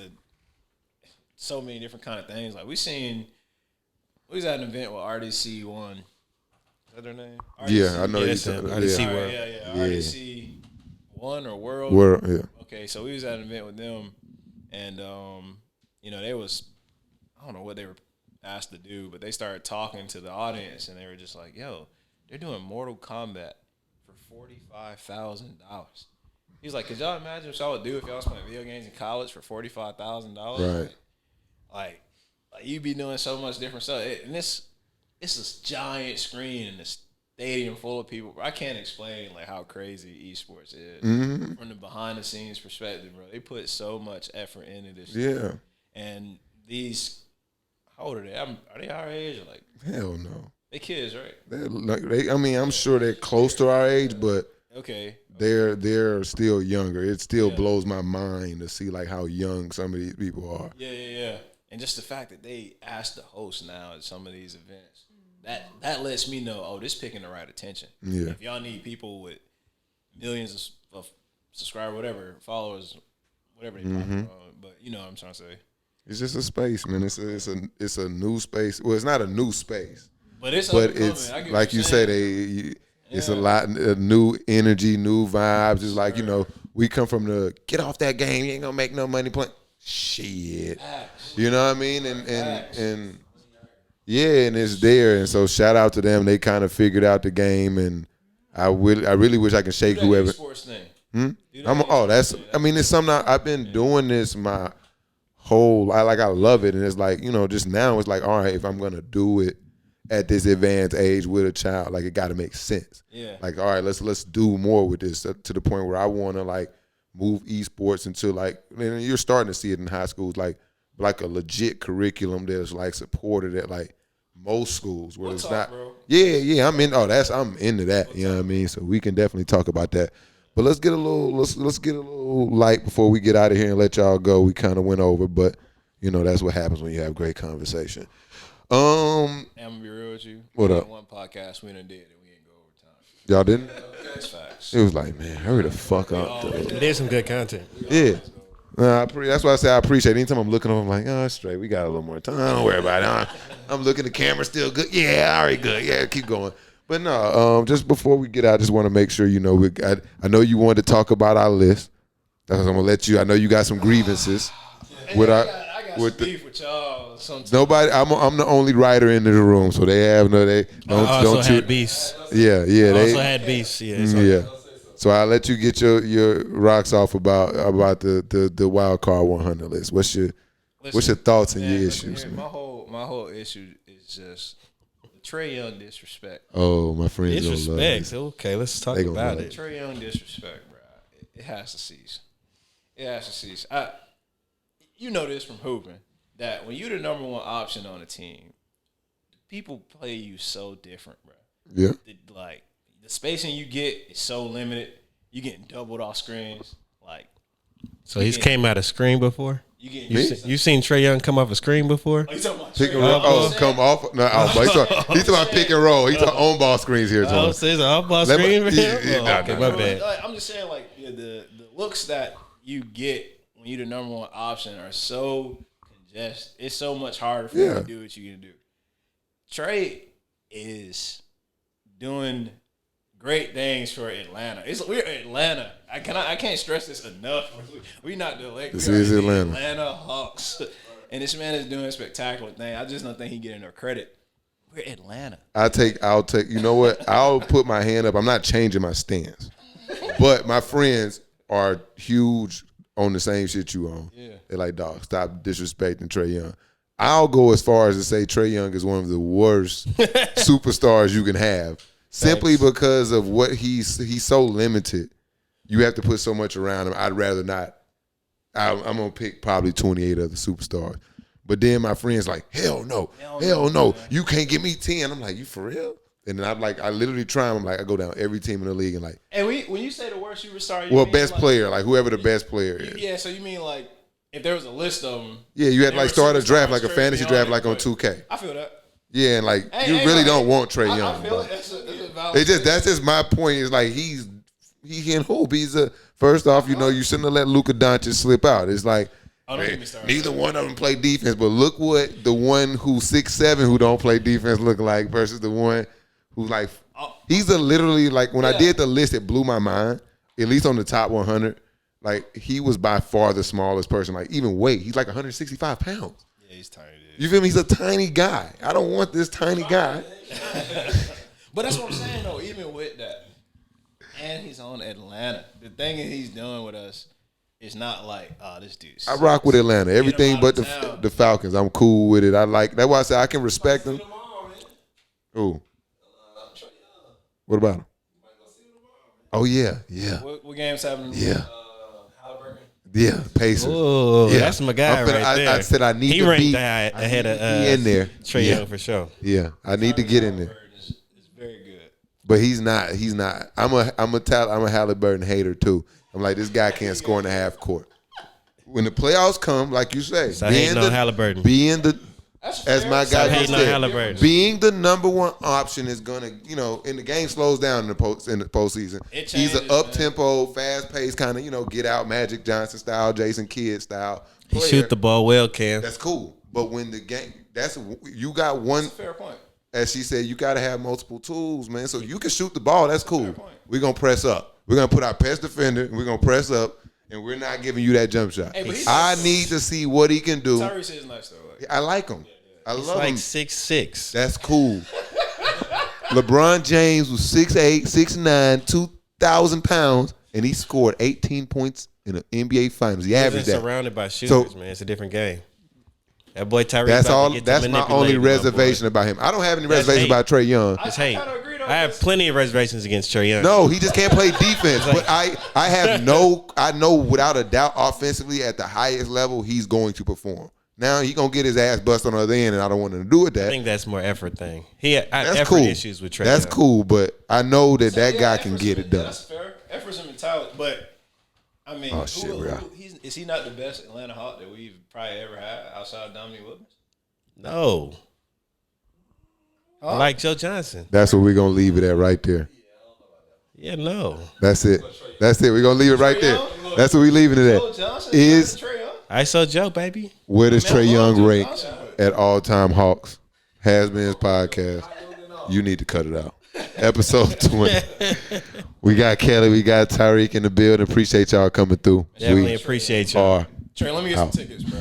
so many different kind of things. Like we was at an event with RDC1. Is that their name? RDC? Yeah, I know you. RDC One or World? Yeah. Okay, so we was at an event with them, and they was, I don't know what they were asked to do, but they started talking to the audience, and they were just like, "Yo, they're doing Mortal Kombat for $45,000." He's like, "Could y'all imagine what y'all would do if y'all was playing video games in college for $45,000?" Right. Like you be doing so much different stuff, and it's this giant screen and this stadium full of people. I can't explain like how crazy esports is from the behind the scenes perspective, bro. They put so much effort into this. Yeah. Shit. And these, how old are they? Are they our age or like? Hell no. They kids, right? I'm sure they're close to our age, but okay. They're still younger. It still blows my mind to see like how young some of these people are. Yeah. And just the fact that they ask the host now at some of these events. That lets me know, this picking the right attention. Yeah. If y'all need people with millions of subscribers, whatever, followers, whatever they talking about, but you know what I'm trying to say. It's just a space, man. It's a new space. Well, it's not a new space, But it's like you say, it's a lot of new energy, new vibes. It's like, we come from the get off that game. You ain't gonna make no money playing. Shit, you know what I mean? And yeah, and it's there. And so shout out to them. They kind of figured out the game, and I really wish I could shake whoever. Sports thing. It's something I've been doing this my whole. I love it, and it's like just now it's like, all right, if I'm gonna do it at this advanced age with a child, like it got to make sense. Yeah. Like, all right, let's do more with this to the point where I want to move esports into and you're starting to see it in high schools, like a legit curriculum that's supported at most schools where it's not. Bro. Yeah. I'm into that. You know what I mean? So we can definitely talk about that. But let's get a little light before we get out of here and let y'all go. We kind of went over, but that's what happens when you have great conversation. I'm gonna be real with you. What up? One podcast we done did and we didn't go over time. Y'all didn't? That's facts. It was like, man, hurry the fuck up. There's some good content. Yeah. That's why I say I appreciate it. Anytime I'm looking over, I'm like, oh, straight. We got a little more time. Don't worry about it. I'm looking, the camera's still good. Yeah, all right, good. Yeah, keep going. But no, just before we get out, I just want to make sure I know you wanted to talk about our list. That's what I'm gonna let you. I know you got some grievances with our. I got some beef with y'all. Sometimes. Nobody. I'm the only writer in the room, so they have no. They don't. I also had beefs. Yeah. I also had beefs. Yeah. So I'll let you get your rocks off about the wild card 100 list. What's your thoughts and your issues? My whole issue is just Trae Young disrespect. Oh, my friends disrespect. Okay, let's talk about it. Trae Young disrespect, bro. It has to cease. It has to cease. You know this from hooping that when you're the number one option on a team, people play you so different, bro. Yeah. The spacing you get is so limited. You getting doubled off screens. So he's came out of screen before? You seen Trae Young come off a screen before? Oh, you talking about pick and roll? Oh, come off? No, he's talking about pick and roll. He's talking on ball screens here. Oh, so it's an off ball screen for him? Okay, my bad. I'm just saying, the looks that you get when you're the number one option are so congested. It's so much harder for you to do what you can do. Trae is doing great things for Atlanta. We're Atlanta. I can't stress this enough. We're not the Lakers. This is Atlanta. Atlanta Hawks. And this man is doing a spectacular thing. I just don't think he getting enough credit. We're Atlanta. I'll take. You know what? I'll put my hand up. I'm not changing my stance. But my friends are huge on the same shit you on. Yeah. They're like, dog, stop disrespecting Trae Young. I'll go as far as to say Trae Young is one of the worst superstars you can have. Simply because of what he's so limited. You have to put so much around him. I'd rather not. I'm going to pick probably 28 other superstars. But then my friend's like, hell no. You can't give me 10. I'm like, you for real? And then I literally try him. I'm like, I go down every team in the league and like. And when you say the worst superstar, you mean best player, whoever the best player is. Yeah, so you mean if there was a list of them. Yeah, you had start a draft, a fantasy draft on 2K. I feel that. Yeah, and you really don't want Trae Young. I feel it. That's a valid that's just my point. Is like he can hoop. First off, you shouldn't have let Luka Doncic slip out. It's like neither one of them play defense, but look what the one who's 6'7" who don't play defense look like versus the one who's he's literally when I did the list, it blew my mind. At least on the top 100, he was by far the smallest person. Even weight, he's 165 pounds. Yeah, he's tiny. You feel me? He's a tiny guy. I don't want this tiny guy. But that's what I'm saying, though. Even with that, and he's on Atlanta. The thing that he's doing with us is not this dude's. I rock with Atlanta. Everything but the Falcons. I'm cool with it. I like. That's why I say I can respect them. Who? What about him? Oh yeah. What games happening? Yeah. Yeah, Pacers. Oh, yeah. That's my guy right there. I said I need to be ahead of in there. Trae Young for sure. Yeah, I need to get in there. It's very good. But he's not. I'm a Halliburton hater too. I'm like, this guy can't score in the half court. When the playoffs come, like you say, so Halliburton. Be in the As my guy Stop just hating on said, Halliburton. being the number one option is gonna, and the game slows down in the postseason. It He's an changes, up man. tempo, fast paced kind of, get out Magic Johnson style, Jason Kidd style. He player. shoot the ball well, Cam. That's cool, but when the game, you got one. Fair point. As she said, you got to have multiple tools, man. So you can shoot the ball. That's cool. point. We're gonna press up. We're gonna put our best defender. And we're gonna press up, and we're not giving you that jump shot. Hey, but he's I nice. need to see what he can do. Tyrese is nice though. Like, I like him. I He's love like him. 6'6". That's cool. LeBron James was 6'8", 6'9", 2,000 pounds, and he scored 18 points in the NBA Finals. He He's averaged that. surrounded by shooters, man. It's a different game. That boy Tariq. That's about to all. get to That's my manipulate only him, my boy. reservation about him. I don't have any That's reservation hate. about Trae Young. It's hate. kinda agree, though, I have plenty of reservations against Trae Young. No, he just can't play defense. But I know without a doubt, offensively at the highest level, he's going to perform. Now he gonna get his ass busted on the other end, and I don't want him to do with I that. think that's more effort thing. I have That's effort cool. issues with Trae That's Young. cool, but I know that that yeah, guy can efforts get and- it done. That's fair. Efforts and mentality, but I mean, Oh, shit, bro. is he not the best Atlanta Hawk that we've probably ever had outside of Dominique Wilkins? No. I like Joe Johnson. That's what we're gonna leave it at right there. Yeah, no. That's it. That's it. We're gonna leave it right there. That's what we leaving it Joe at. Johnson Is Trae Young? ISO Joe, baby. where does Trae Young Joe rank Johnson. at all-time Hawks? HasBeens Podcast. You need to cut it out. Episode 20. We got Kelly. We got Tariq in the building. Appreciate y'all coming through. Definitely We appreciate y'all. are Trey, let me get some tickets, bro.